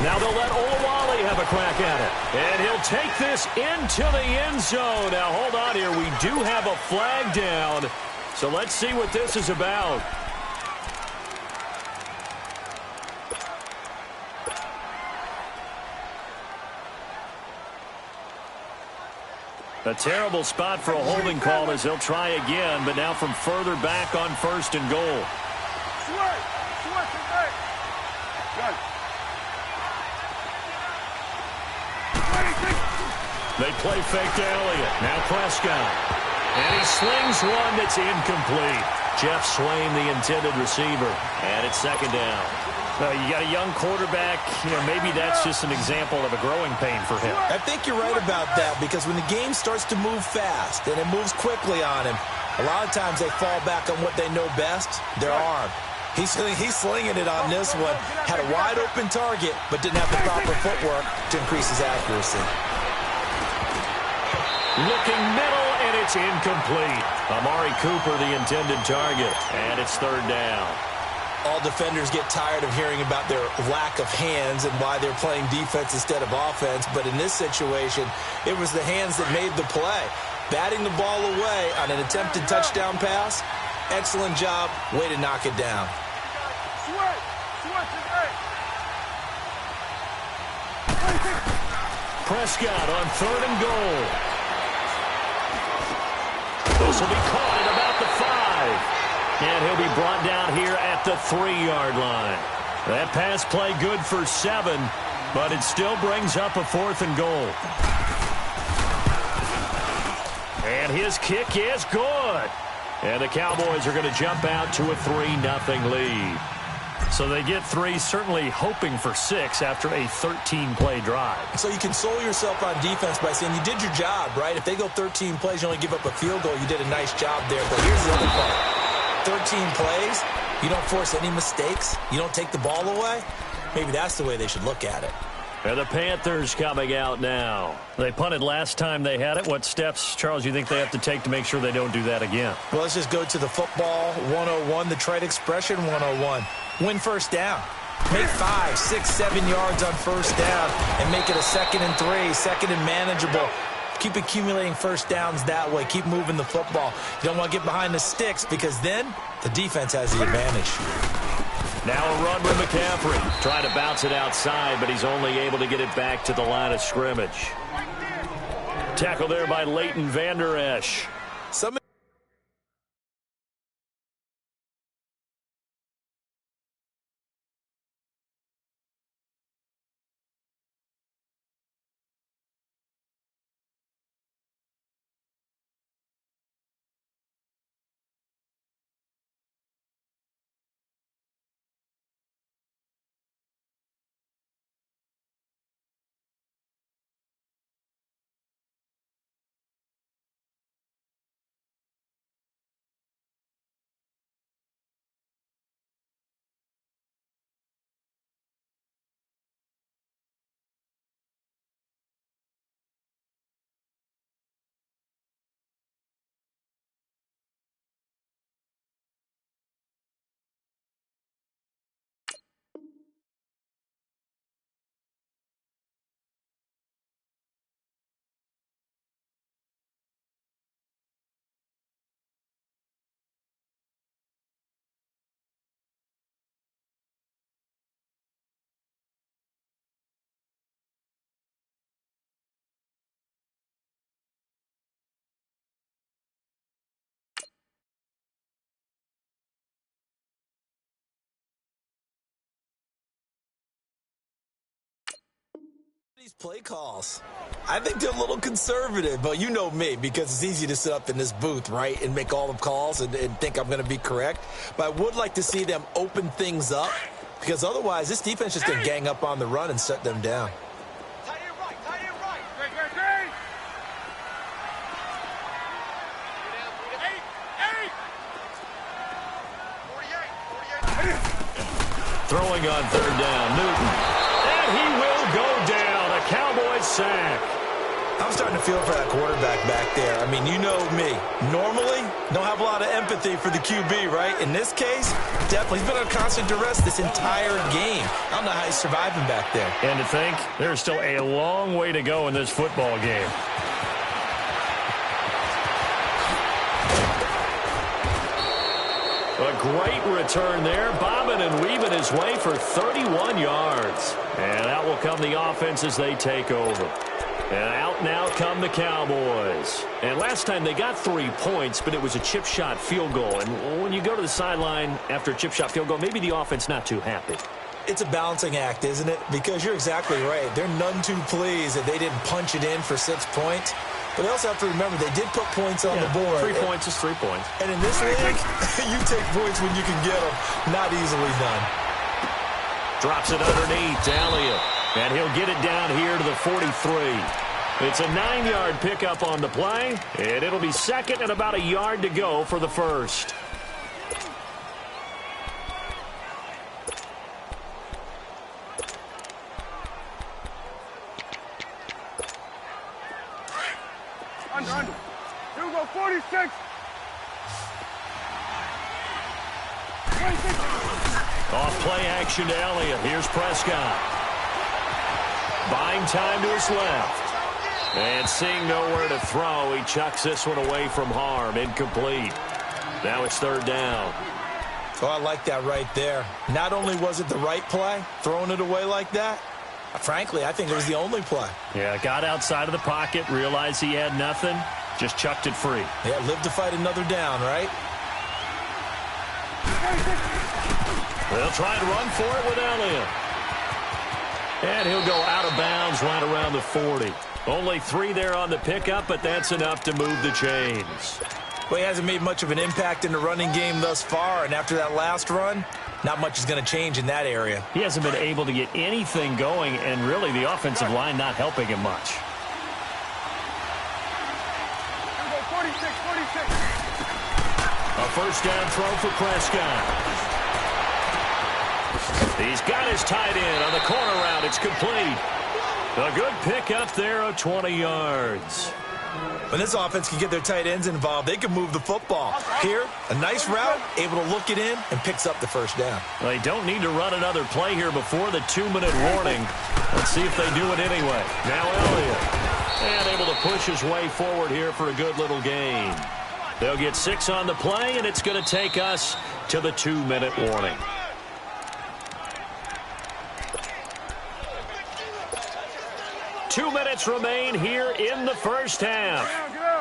[SPEAKER 1] Now they'll let Olawale have a crack at it. And he'll take this into the end zone. Now, hold on here. We do have a flag down. So let's see what this is about. A terrible spot for a holding call as they'll try again, but now from further back on first and goal. They play fake to Elliott. Now Prescott. And he slings one that's incomplete. Jeff Swain, the intended receiver. And it's second down.
[SPEAKER 6] You got a young quarterback. Maybe that's just an example of a growing pain for him.
[SPEAKER 2] I think you're right about that, because when the game starts to move fast and it moves quickly on him, a lot of times they fall back on what they know best, their arm. He's slinging it on this one. Had a wide-open target, but didn't have the proper footwork to increase his accuracy.
[SPEAKER 1] Looking middle, and it's incomplete. Amari Cooper, the intended target, and it's third down.
[SPEAKER 2] All defenders get tired of hearing about their lack of hands and why they're playing defense instead of offense, but in this situation, it was the hands that made the play. Batting the ball away on an attempted touchdown pass, excellent job, way to knock it down.
[SPEAKER 1] Prescott on third and goal. This will be caught at about the 5. And he'll be brought down here at the 3-yard line. That pass play good for 7, but it still brings up a 4th and goal. And his kick is good. And the Cowboys are going to jump out to a 3-0 lead.
[SPEAKER 6] So they get 3, certainly hoping for 6 after a 13-play drive.
[SPEAKER 2] So you console yourself on defense by saying you did your job, right? If they go 13 plays, you only give up a field goal, you did a nice job there. But here's the other part. 13 plays, you don't force any mistakes, you don't take the ball away. Maybe that's the way they should look at it.
[SPEAKER 1] And the Panthers coming out now.
[SPEAKER 6] They punted last time they had it. What steps, Charles, you think they have to take to make sure they don't do that again?
[SPEAKER 2] Well, let's just go to the football 101, the trade expression 101. Win first down. Make 5, 6, 7 yards on first down and make it a 2nd and 3, 2nd and manageable. Keep accumulating first downs that way. Keep moving the football. You don't want to get behind the sticks, because then the defense has the advantage.
[SPEAKER 1] Now a run with McCaffrey. Trying to bounce it outside, but he's only able to get it back to the line of scrimmage. Tackle there by Leighton Vander Esch.
[SPEAKER 2] These play calls, I think they're a little conservative, but you know me, because it's easy to sit up in this booth, right, and make all the calls and think I'm going to be correct. But I would like to see them open things up because otherwise this defense is going to gang up on the run and shut them down.
[SPEAKER 3] Tie it right. Great.
[SPEAKER 1] Throwing on third down, Newton. And he will go down. A Cowboys sack.
[SPEAKER 2] I'm starting to feel for that quarterback back there. I mean, you know me. Normally, don't have a lot of empathy for the QB, right? In this case, definitely. He's been under constant duress this entire game. I don't know how he's surviving back there.
[SPEAKER 1] And to think, there's still a long way to go in this football game. A great return there, bobbing and weaving his way for 31 yards. And out will come the offense as they take over. And out now come the Cowboys. And last time they got 3 points, but it was a chip shot field goal. And when you go to the sideline after a chip shot field goal, maybe the offense not too happy.
[SPEAKER 2] It's a balancing act, isn't it? Because you're exactly right. They're none too pleased that they didn't punch it in for 6 points. But they also have to remember they did put points on the board.
[SPEAKER 1] 3 points is 3 points.
[SPEAKER 2] And in this league, you take points when you can get them. Not easily done.
[SPEAKER 1] Drops it underneath to Elliott. And he'll get it down here to the 43. It's a 9-yard pickup on the play. And it'll be second and about a yard to go for the first.
[SPEAKER 3] Under. Here we go, 46. 26.
[SPEAKER 1] Off play action to Elliott. Here's Prescott. Buying time to his left. And seeing nowhere to throw, he chucks this one away from harm. Incomplete. Now it's third down.
[SPEAKER 2] Oh, I like that right there. Not only was it the right play, throwing it away like that, frankly, I think it was the only play.
[SPEAKER 1] Yeah, got outside of the pocket, realized he had nothing, just chucked it free.
[SPEAKER 2] Yeah, live to fight another down, right?
[SPEAKER 1] They'll try and run for it with Elliott. And he'll go out of bounds right around the 40. Only 3 there on the pickup, but that's enough to move the chains.
[SPEAKER 2] Well, he hasn't made much of an impact in the running game thus far, and after that last run, not much is going to change in that area.
[SPEAKER 1] He hasn't been able to get anything going, and really the offensive line not helping him much.
[SPEAKER 3] Here we go, 46.
[SPEAKER 1] A first down throw for Prescott. He's got his tight end on the corner route. It's complete. A good pickup there of 20 yards.
[SPEAKER 2] When this offense can get their tight ends involved, they can move the football. Here, a nice route, able to look it in, and picks up the first down.
[SPEAKER 1] They don't need to run another play here before the 2-minute warning. Let's see if they do it anyway. Now Elliott. And able to push his way forward here for a good little gain. They'll get 6 on the play, and it's going to take us to the 2-minute warning. Two minutes remain here in the first half.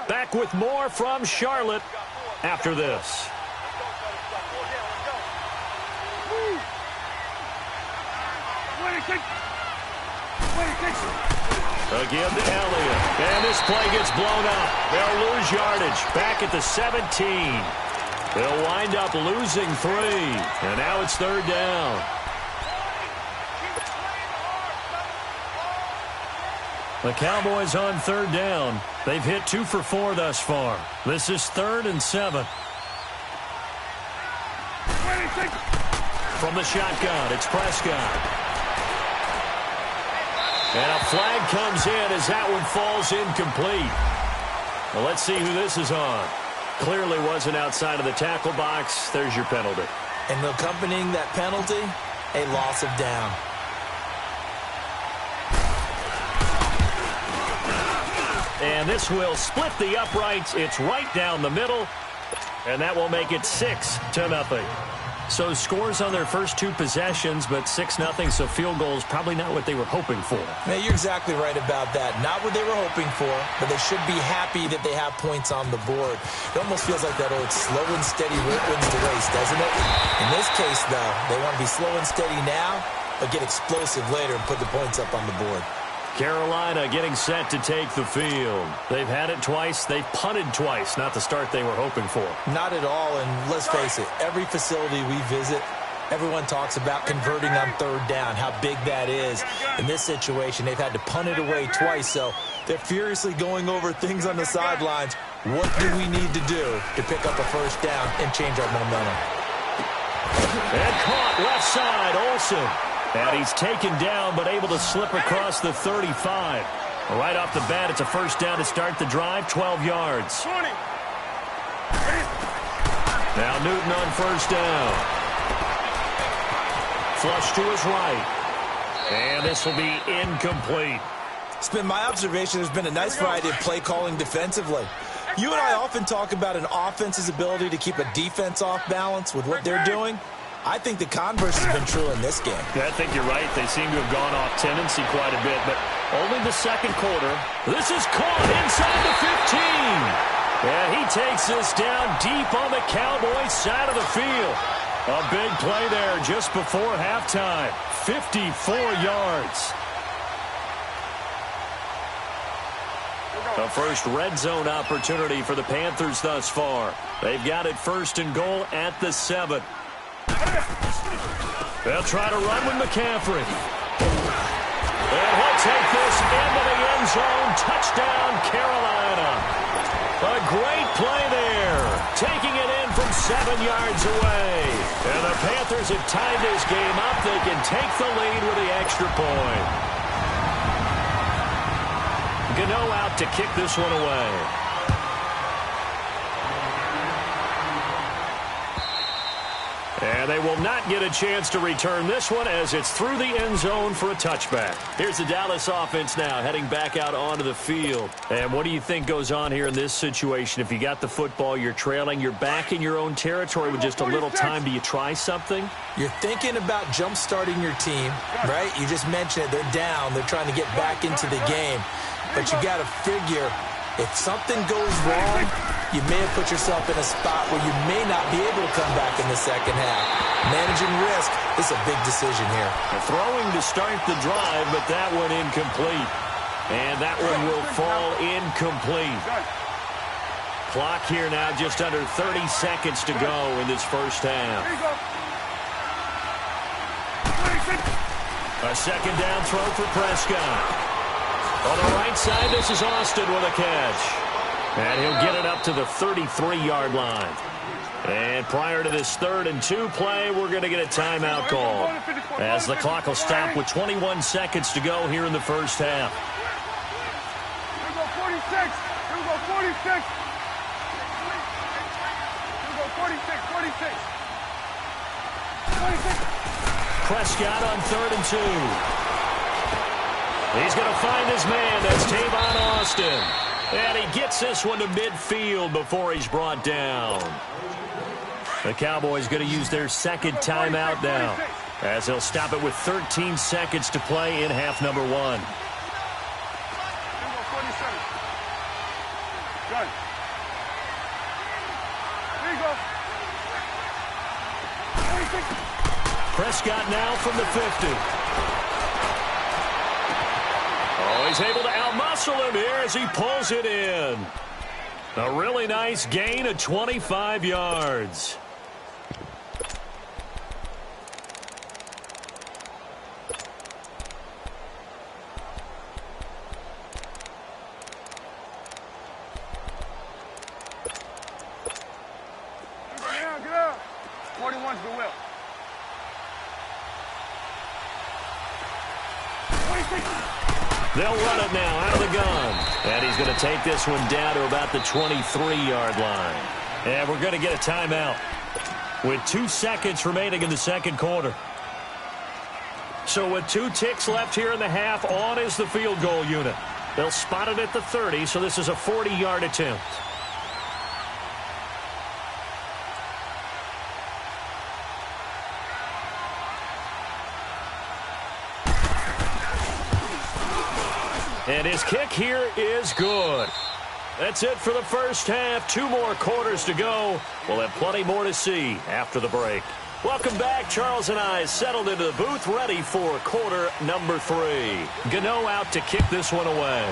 [SPEAKER 1] Back with more from Charlotte after this. Again to Elliott. And this play gets blown up. They'll lose yardage. Back at the 17. They'll wind up losing 3. And now it's third down. The Cowboys on third down. They've hit 2 for 4 thus far. This is 3rd and 7. From the shotgun, it's Prescott. And a flag comes in as that one falls incomplete. Well, let's see who this is on. Clearly wasn't outside of the tackle box. There's your penalty.
[SPEAKER 2] And accompanying that penalty, a loss of down.
[SPEAKER 1] And this will split the uprights. It's right down the middle. And that will make it 6-0. So scores on their first 2 possessions, but 6-0. So field goals probably not what they were hoping for.
[SPEAKER 2] Man, you're exactly right about that. Not what they were hoping for, but they should be happy that they have points on the board. It almost feels like that old slow and steady wins the race, doesn't it? In this case, though, they want to be slow and steady now, but get explosive later and put the points up on the board.
[SPEAKER 1] Carolina getting set to take the field. They've had it twice. They've punted twice. Not the start they were hoping for.
[SPEAKER 2] Not at all, and let's face it, every facility we visit, Everyone talks about converting on third down, how big that is. In this situation, they've had to punt it away twice, so they're furiously going over things on the sidelines. What do we need to do to pick up a first down and change our momentum?
[SPEAKER 1] And caught left side, Olsen. And he's taken down, but able to slip across the 35. Right off the bat, it's a first down to start the drive, 12 yards.
[SPEAKER 3] 20.
[SPEAKER 1] Now Newton on first down. Flush to his right. And this will be incomplete.
[SPEAKER 2] It's been my observation there's been a nice variety of play calling defensively. You and I often talk about an offense's ability to keep a defense off balance with what they're doing. I think the converse has been true in this game.
[SPEAKER 6] Yeah, I think you're right. They seem to have gone off tendency quite a bit, but only the second quarter.
[SPEAKER 1] This is caught inside the 15. And he takes this down deep on the Cowboys side of the field. A big play there just before halftime. 54 yards. The first red zone opportunity for the Panthers thus far. They've got it first and goal at the 7. They'll try to run with McCaffrey. And he'll take this into the end zone. Touchdown, Carolina. A great play there. Taking it in from 7 yards away. And the Panthers have tied this game up. They can take the lead with the extra point. Gano out to kick this one away. And they will not get a chance to return this one as it's through the end zone for a touchback. Here's the Dallas offense now heading back out onto the field. And what do you think goes on here in this situation? If you got the football, you're trailing, you're back in your own territory with just a little time. Do you try something?
[SPEAKER 2] You're thinking about jump-starting your team, right? You just mentioned it. They're down. They're trying to get back into the game. But you got to figure, if something goes wrong, you may have put yourself in a spot where you may not be able to come back in the second half. Managing risk is a big decision here.
[SPEAKER 1] Throwing to start the drive, but that one incomplete. And that one will fall incomplete. Clock here now just under 30 seconds to go in this first half. A second down throw for Prescott. On the right side, this is Austin with a catch. And he'll get it up to the 33-yard line. And prior to this 3rd and 2 play, we're going to get a timeout call, as the clock will stop with 21 seconds to go here in the first half.
[SPEAKER 3] Here we go, 46. Here we go, 46. Here we go, 46, 46. 46.
[SPEAKER 1] Prescott on 3rd and 2. He's going to find his man. That's Tavon Austin. And he gets this one to midfield before he's brought down. The Cowboys going to use their second timeout now, as they'll stop it with 13 seconds to play in half number 1.
[SPEAKER 3] Here we go, 47. Good. Here you go. 46.
[SPEAKER 1] Prescott now from the 50. Oh, he's able to outmuscle him here as he pulls it in. A really nice gain of 25 yards.
[SPEAKER 3] Get out. 41's the will. 26.
[SPEAKER 1] They'll run it now out of the gun. And he's going to take this one down to about the 23-yard line. And we're going to get a timeout with 2 seconds remaining in the second quarter. So with 2 ticks left here in the half, on is the field goal unit. They'll spot it at the 30, so this is a 40-yard attempt. And his kick here is good. That's it for the first half. 2 more quarters to go. We'll have plenty more to see after the break. Welcome back. Charles and I settled into the booth, ready for quarter number 3. Gano out to kick this one away.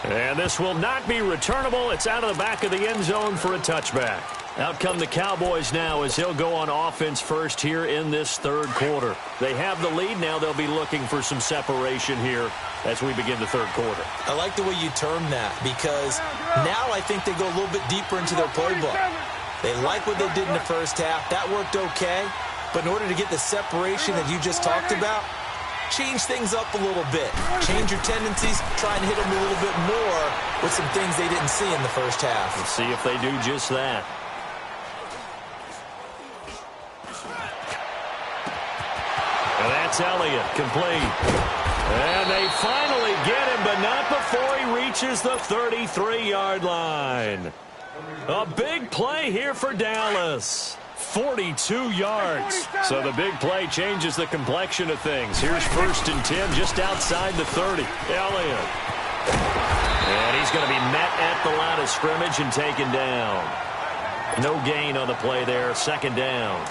[SPEAKER 1] And this will not be returnable. It's out of the back of the end zone for a touchback. Out come the Cowboys now as he'll go on offense first here in this third quarter. They have the lead. Now they'll be looking for some separation here as we begin the third quarter.
[SPEAKER 2] I like the way you term that because now I think they go a little bit deeper into their playbook. They like what they did in the first half. That worked okay. But in order to get the separation that you just talked about, change things up a little bit. Change your tendencies. Try and hit them a little bit more with some things they didn't see in the first half.
[SPEAKER 1] Let's see if they do just that. And that's Elliott, complete. And they finally get him, but not before he reaches the 33-yard line. A big play here for Dallas. 42 yards. So the big play changes the complexion of things. Here's 1st and 10 just outside the 30. Elliott. And he's going to be met at the line of scrimmage and taken down. No gain on the play there. 2nd down.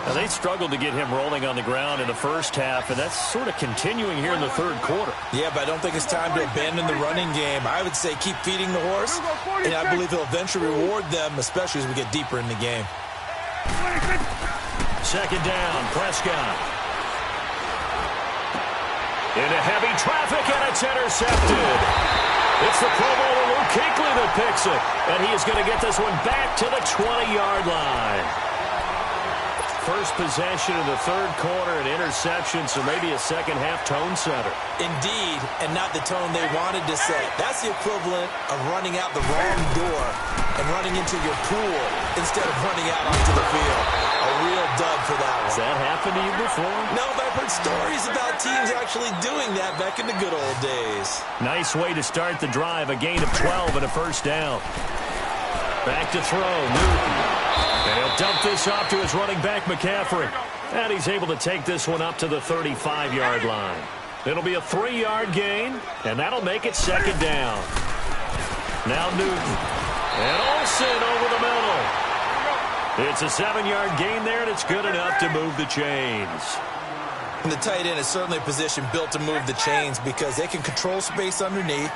[SPEAKER 1] Now, they struggled to get him rolling on the ground in the first half, and that's sort of continuing here in the third quarter.
[SPEAKER 2] Yeah, but I don't think it's time to abandon the running game. I would say keep feeding the horse, and I believe he'll eventually reward them, especially as we get deeper in the game.
[SPEAKER 1] 2nd down, Prescott. Into heavy traffic, and it's intercepted. It's the Pro Bowler Luke Kuechly that picks it, and he is going to get this one back to the 20-yard line. First possession in the third quarter, an interception, so maybe a second-half tone setter.
[SPEAKER 2] Indeed, and not the tone they wanted to set. That's the equivalent of running out the wrong door and running into your pool instead of running out onto the field. A real dud for that one.
[SPEAKER 1] Has that happened to you before?
[SPEAKER 2] No, but I've heard stories about teams actually doing that back in the good old days.
[SPEAKER 1] Nice way to start the drive, a gain of 12 and a 1st down. Back to throw, Newton. And he'll dump this off to his running back, McCaffrey. And he's able to take this one up to the 35-yard line. It'll be a 3-yard gain, and that'll make it 2nd down. Now Newton. And Olsen over the middle. It's a 7-yard gain there, and it's good enough to move the chains.
[SPEAKER 2] And the tight end is certainly a position built to move the chains because they can control space underneath.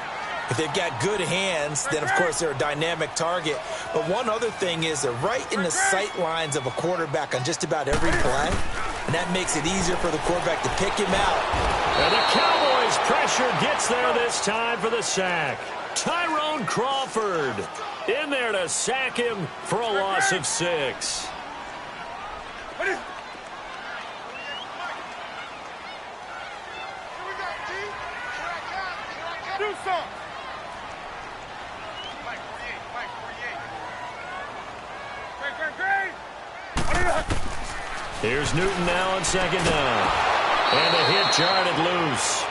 [SPEAKER 2] If they've got good hands, then, of course, they're a dynamic target. But one other thing is they're right in the sight lines of a quarterback on just about every play, and that makes it easier for the quarterback to pick him out.
[SPEAKER 1] And the Cowboys' pressure gets there this time for the sack. Tyrone Crawford in there to sack him for a loss of 6.
[SPEAKER 3] Do something.
[SPEAKER 1] Here's Newton now on 2nd down. And the hit jarred loose.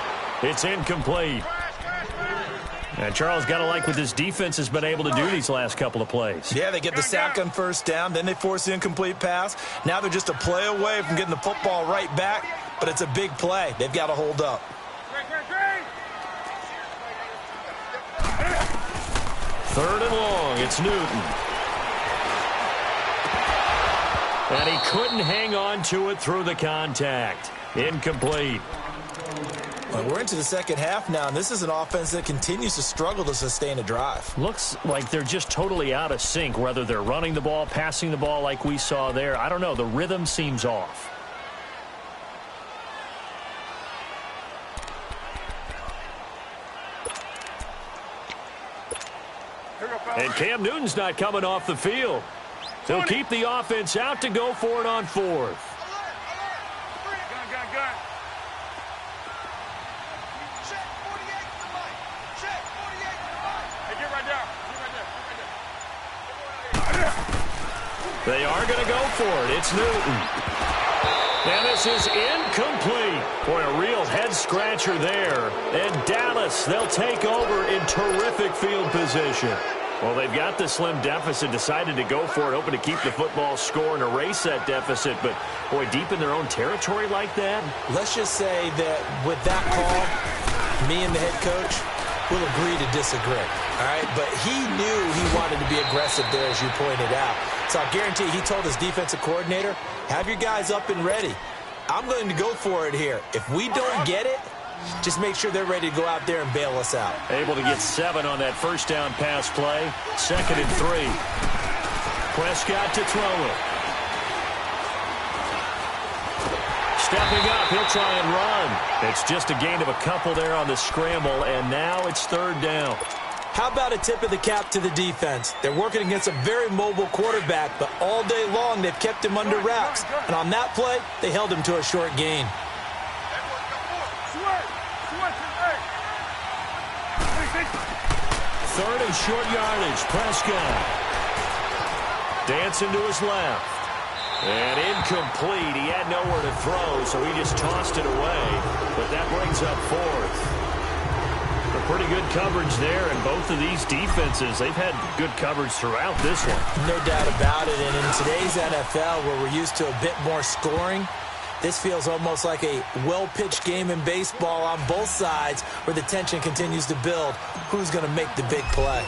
[SPEAKER 1] It's incomplete. And Charles, got to like what this defense has been able to do these last couple of plays.
[SPEAKER 2] Yeah, they get the sack on 1st down, then they force the incomplete pass. Now they're just a play away from getting the football right back, but it's a big play. They've got to hold up.
[SPEAKER 1] 3rd and long, it's Newton. And he couldn't hang on to it through the contact. Incomplete.
[SPEAKER 2] Well, we're into the second half now, and this is an offense that continues to struggle to sustain a drive.
[SPEAKER 1] Looks like they're just totally out of sync, whether they're running the ball, passing the ball like we saw there. I don't know. The rhythm seems off. And Cam Newton's not coming off the field. He'll keep the offense out to go for it on 4th.
[SPEAKER 3] Gun. Check 48 to the mic. Check 48 to the mic. Hey, get right down.
[SPEAKER 1] They are going to go for it. It's Newton. And this is incomplete. Boy, a real head-scratcher there. And Dallas, they'll take over in terrific field position. Well, they've got the slim deficit, decided to go for it, hoping to keep the football score and erase that deficit. But, boy, deep in their own territory like that.
[SPEAKER 2] Let's just say that with that call, me and the head coach will agree to disagree. All right? But he knew he wanted to be aggressive there, as you pointed out. So I guarantee he told his defensive coordinator, have your guys up and ready. I'm going to go for it here. If we don't get it, just make sure they're ready to go out there and bail us out.
[SPEAKER 1] Able to get 7 on that 1st down pass play. 2nd and 3. Prescott to throw it. Stepping up, he'll try and run. It's just a gain of a couple there on the scramble, and now it's third down.
[SPEAKER 2] How about a tip of the cap to the defense? They're working against a very mobile quarterback, but all day long they've kept him under wraps. And on that play, they held him to a short gain.
[SPEAKER 1] Third and short yardage, Prescott. Dancing to his left. And incomplete. He had nowhere to throw, so he just tossed it away. But that brings up fourth. A pretty good coverage there, and both of these defenses, they've had good coverage throughout this one.
[SPEAKER 2] No doubt about it. And in today's NFL, where we're used to a bit more scoring, this feels almost like a well-pitched game in baseball on both sides where the tension continues to build. Who's going to make the big play?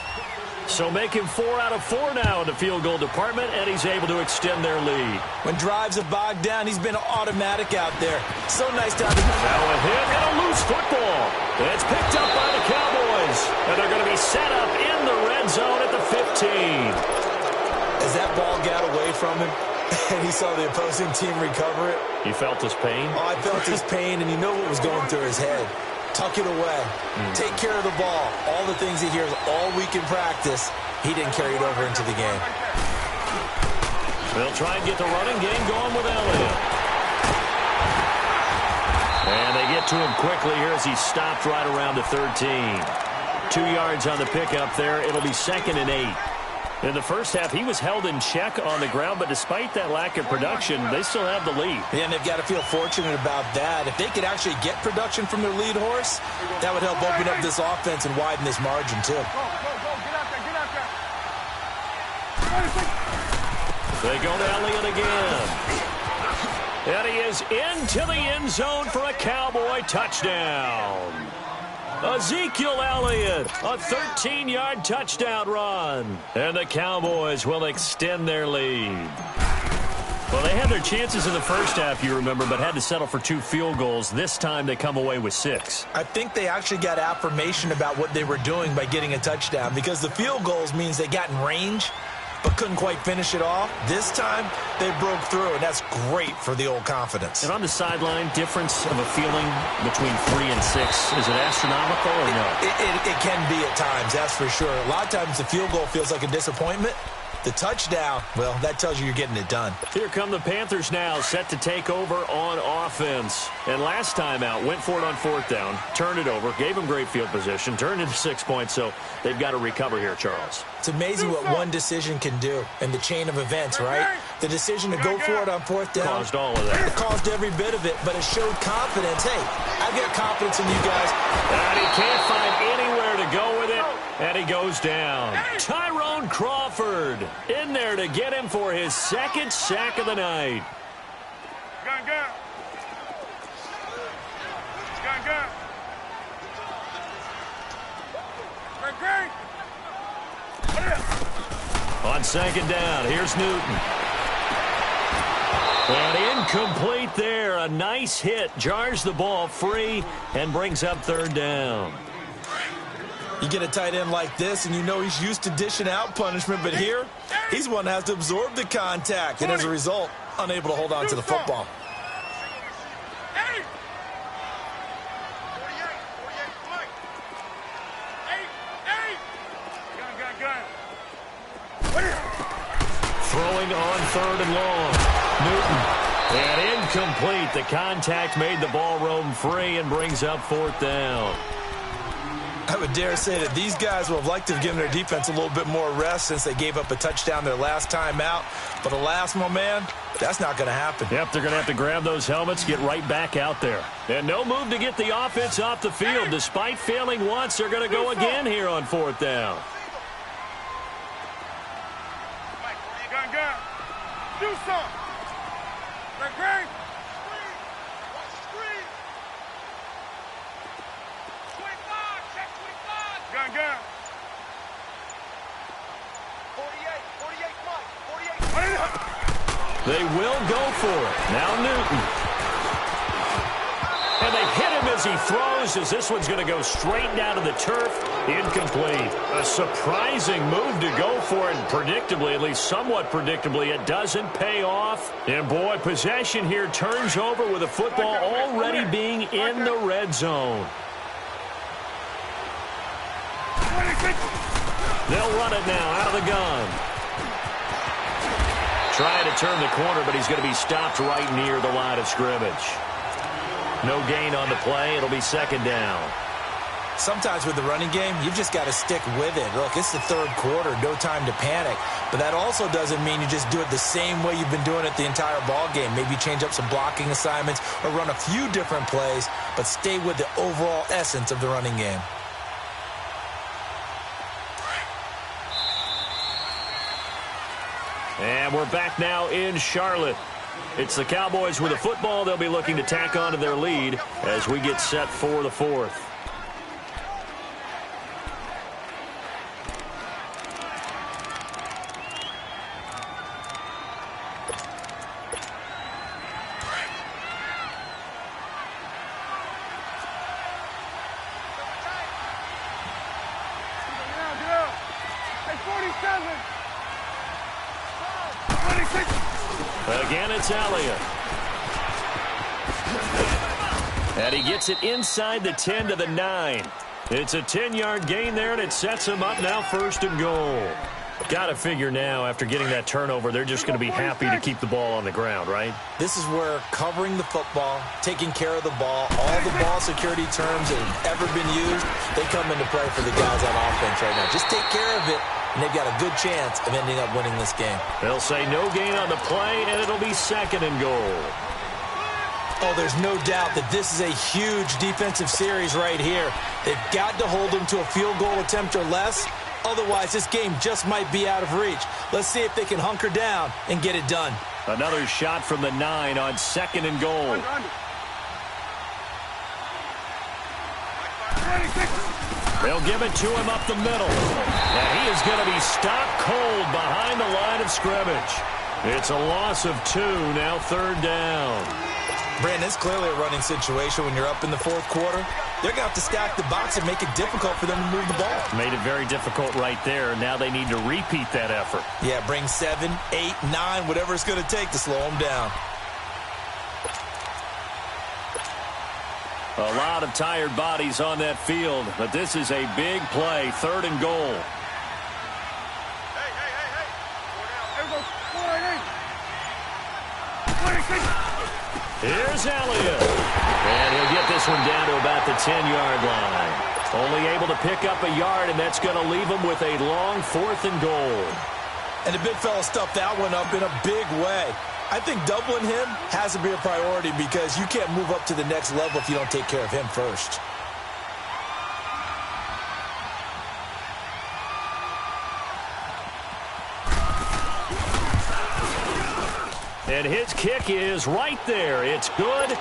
[SPEAKER 1] So making 4 out of 4 now in the field goal department, and he's able to extend their lead.
[SPEAKER 2] When drives have bogged down, he's been automatic out there. So nice to have him.
[SPEAKER 1] Now a hit and a loose football. It's picked up by the Cowboys, and they're going to be set up in the red zone at the 15.
[SPEAKER 2] As that ball got away from him, and he saw the opposing team recover it.
[SPEAKER 1] You felt his pain?
[SPEAKER 2] Oh, I felt his pain, and you know what was going through his head. Tuck it away. Take care of the ball. All the things he hears all week in practice, he didn't carry it over into the game.
[SPEAKER 1] They'll try and get the running game going with Elliott. And they get to him quickly here as he stopped right around the 13. 2 yards on the pickup there. It'll be 2nd and 8. In the first half, he was held in check on the ground, but despite that lack of production, they still have the lead.
[SPEAKER 2] Yeah, and they've got to feel fortunate about that. If they could actually get production from their lead horse, that would help open up this offense and widen this margin, too.
[SPEAKER 1] They go to Elliott again. And he is into the end zone for a Cowboy touchdown. Ezekiel Elliott, a 13-yard touchdown run. And the Cowboys will extend their lead. Well, they had their chances in the first half, you remember, but had to settle for 2 field goals. This time they come away with 6.
[SPEAKER 2] I think they actually got affirmation about what they were doing by getting a touchdown, because the field goals means they got in range but couldn't quite finish it off. This time, they broke through, and that's great for the old confidence.
[SPEAKER 1] And on the sideline, difference of a feeling between 3 and 6, is it astronomical or no?
[SPEAKER 2] It can be at times, that's for sure. A lot of times the field goal feels like a disappointment. The touchdown, well, that tells you you're getting it done.
[SPEAKER 1] Here come the Panthers now, set to take over on offense. And last time out, went for it on 4th down, turned it over, gave them great field position, turned into 6 points, so they've got to recover here, Charles.
[SPEAKER 2] It's amazing what one decision can do in the chain of events, right? The decision to go for it on 4th down.
[SPEAKER 1] Caused all of that.
[SPEAKER 2] It caused every bit of it, but it showed confidence. Hey, I've got confidence in you guys.
[SPEAKER 1] And he can't find anywhere to go with it, and he goes down. Tyrone Crawford in there to get him for his 2nd sack of the night.
[SPEAKER 3] Gun, gun. Gun, gun. Great.
[SPEAKER 1] On 2nd down, here's Newton. And incomplete there. A nice hit. Jars the ball free and brings up 3rd down.
[SPEAKER 2] You get a tight end like this, and you know he's used to dishing out punishment, but here, he's one that has to absorb the contact, and as a result, unable to hold on to the football.
[SPEAKER 1] Throwing on 3rd and long. Newton. And incomplete. The contact made the ball roam free and brings up 4th down.
[SPEAKER 2] I would dare say that these guys would have liked to have given their defense a little bit more rest since they gave up a touchdown their last time out. But alas, my man, that's not going to happen.
[SPEAKER 1] Yep, they're going to have to grab those helmets, get right back out there. And no move to get the offense off the field. Despite failing once, they're going to go again here on 4th down.
[SPEAKER 3] Gun. Do something. Great. Gun. 48, Mike.
[SPEAKER 1] They will go for it. Now Newton. And they hit him as he throws, as this one's going to go straight down to the turf. Incomplete. A surprising move to go for it, and predictably, at least somewhat predictably, it doesn't pay off. And boy, possession here turns over with the football already being in the red zone. They'll run it now out of the gun. Trying to turn the corner, but he's going to be stopped right near the line of scrimmage. No gain on the play. It'll be second down.
[SPEAKER 2] Sometimes with the running game, you've just got to stick with it. Look, it's the third quarter, no time to panic. But that also doesn't mean you just do it the same way you've been doing it the entire ball game. Maybe change up some blocking assignments or run a few different plays, but stay with the overall essence of the running game.
[SPEAKER 1] And we're back now in Charlotte. It's the Cowboys with the football. They'll be looking to tack on to their lead as we get set for the fourth. Again, it's Elliott. And he gets it inside the 10 to the 9. It's a 10-yard gain there, and it sets him up now first and goal. Got to figure now, after getting that turnover, they're just going to be happy to keep the ball on the ground, right?
[SPEAKER 2] This is where covering the football, taking care of the ball, all the ball security terms that have ever been used, they come into play for the guys on offense right now. Just take care of it, and they've got a good chance of ending up winning this game.
[SPEAKER 1] They'll say no gain on the play, and it'll be second and goal.
[SPEAKER 2] Oh, there's no doubt that this is a huge defensive series right here. They've got to hold them to a field goal attempt or less. Otherwise, this game just might be out of reach. Let's see if they can hunker down and get it done.
[SPEAKER 1] Another shot from the 9 on second and goal. They'll give it to him up the middle. And he is going to be stopped cold behind the line of scrimmage. It's a loss of 2, now third down.
[SPEAKER 2] Brandon, it's clearly a running situation when you're up in the fourth quarter. They're going to have to stack the box and make it difficult for them to move the ball.
[SPEAKER 1] Made it very difficult right there. Now they need to repeat that effort.
[SPEAKER 2] Yeah, bring 7, 8, 9, whatever it's going to take to slow them down.
[SPEAKER 1] A lot of tired bodies on that field, but this is a big play, third and goal. Here's Elliott. And he'll get this one down to about the 10-yard line. Only able to pick up a yard, and that's going to leave him with a long fourth and goal.
[SPEAKER 2] And the big fella stuffed that one up in a big way. I think doubling him has to be a priority because you can't move up to the next level if you don't take care of him first.
[SPEAKER 1] And his kick is right there. It's good.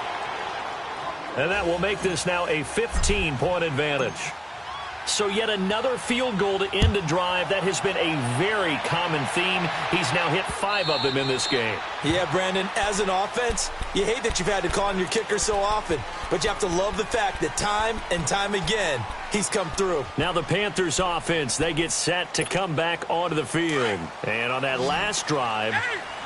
[SPEAKER 1] And that will make this now a 15-point advantage. So yet another field goal to end a drive. That has been a very common theme. He's now hit 5 of them in this game.
[SPEAKER 2] Yeah, Brandon, as an offense, you hate that you've had to call on your kicker so often, but you have to love the fact that time and time again, he's come through.
[SPEAKER 1] Now the Panthers offense, they get set to come back onto the field. And on that last drive,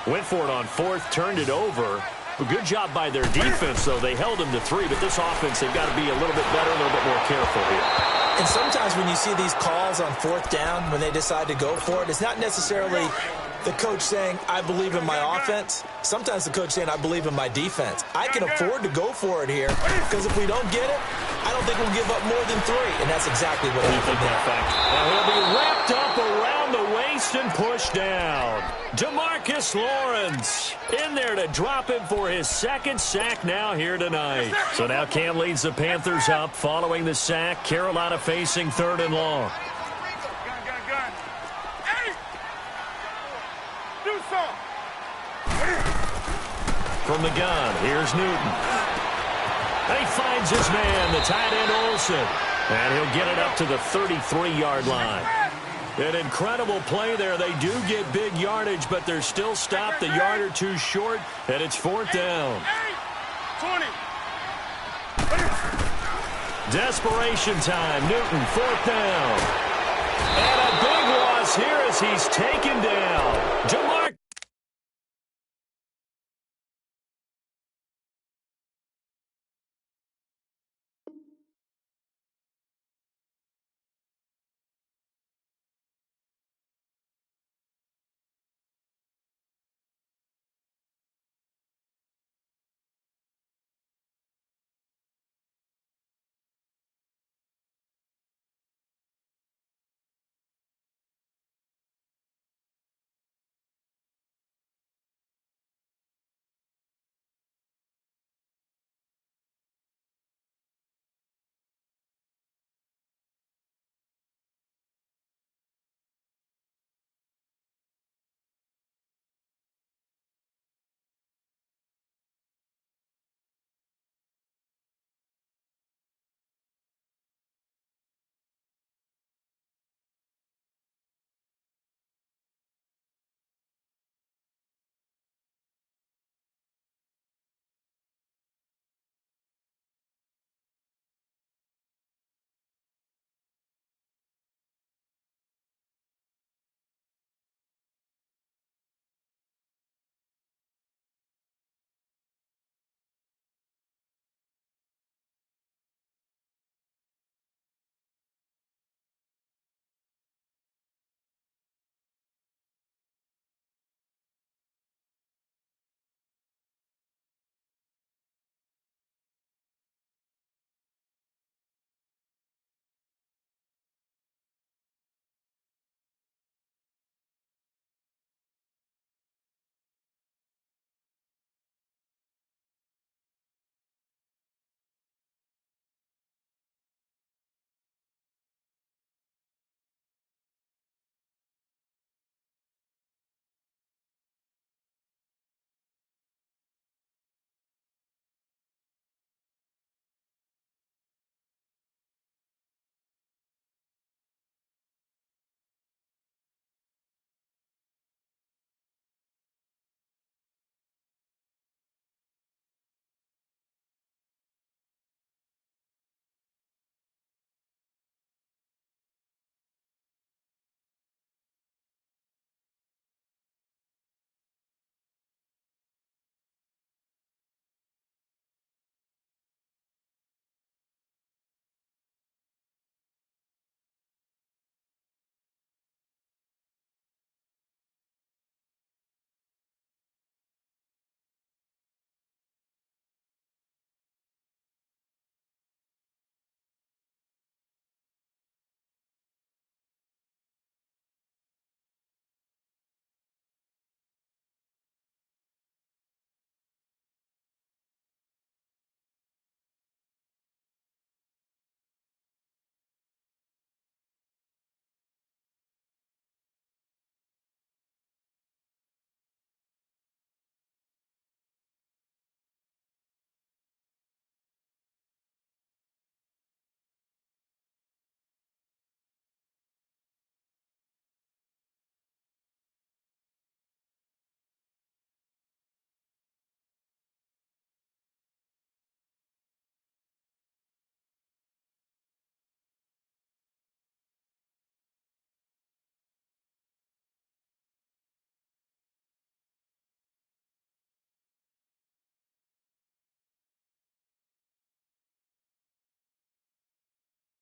[SPEAKER 1] went for it on fourth, turned it over. A good job by their defense, though. They held them to 3, but this offense, they've got to be a little bit better, a little bit more careful here.
[SPEAKER 2] And sometimes when you see these calls on fourth down, when they decide to go for it, it's not necessarily the coach saying, I believe in my offense. Sometimes the coach saying, I believe in my defense. I can afford to go for it here because if we don't get it, I don't think we'll give up more than 3. And that's exactly what happened there.
[SPEAKER 1] And he'll be wrapped up around the waist and pushed down. DeMarcus Lawrence in there to drop him for his second sack now here tonight. So now Cam leads the Panthers up following the sack. Carolina facing third and long.
[SPEAKER 3] Gun. Hey! Do something!
[SPEAKER 1] From the gun, here's Newton. He finds his man, the tight end Olsen. And he'll get it up to the 33-yard line. An incredible play there. They do get big yardage, but they're still stopped a yard or 2 short, and it's fourth down.
[SPEAKER 3] 20.
[SPEAKER 1] Desperation time. Newton, 4th down. And a big loss here as he's taken down. DeMarcus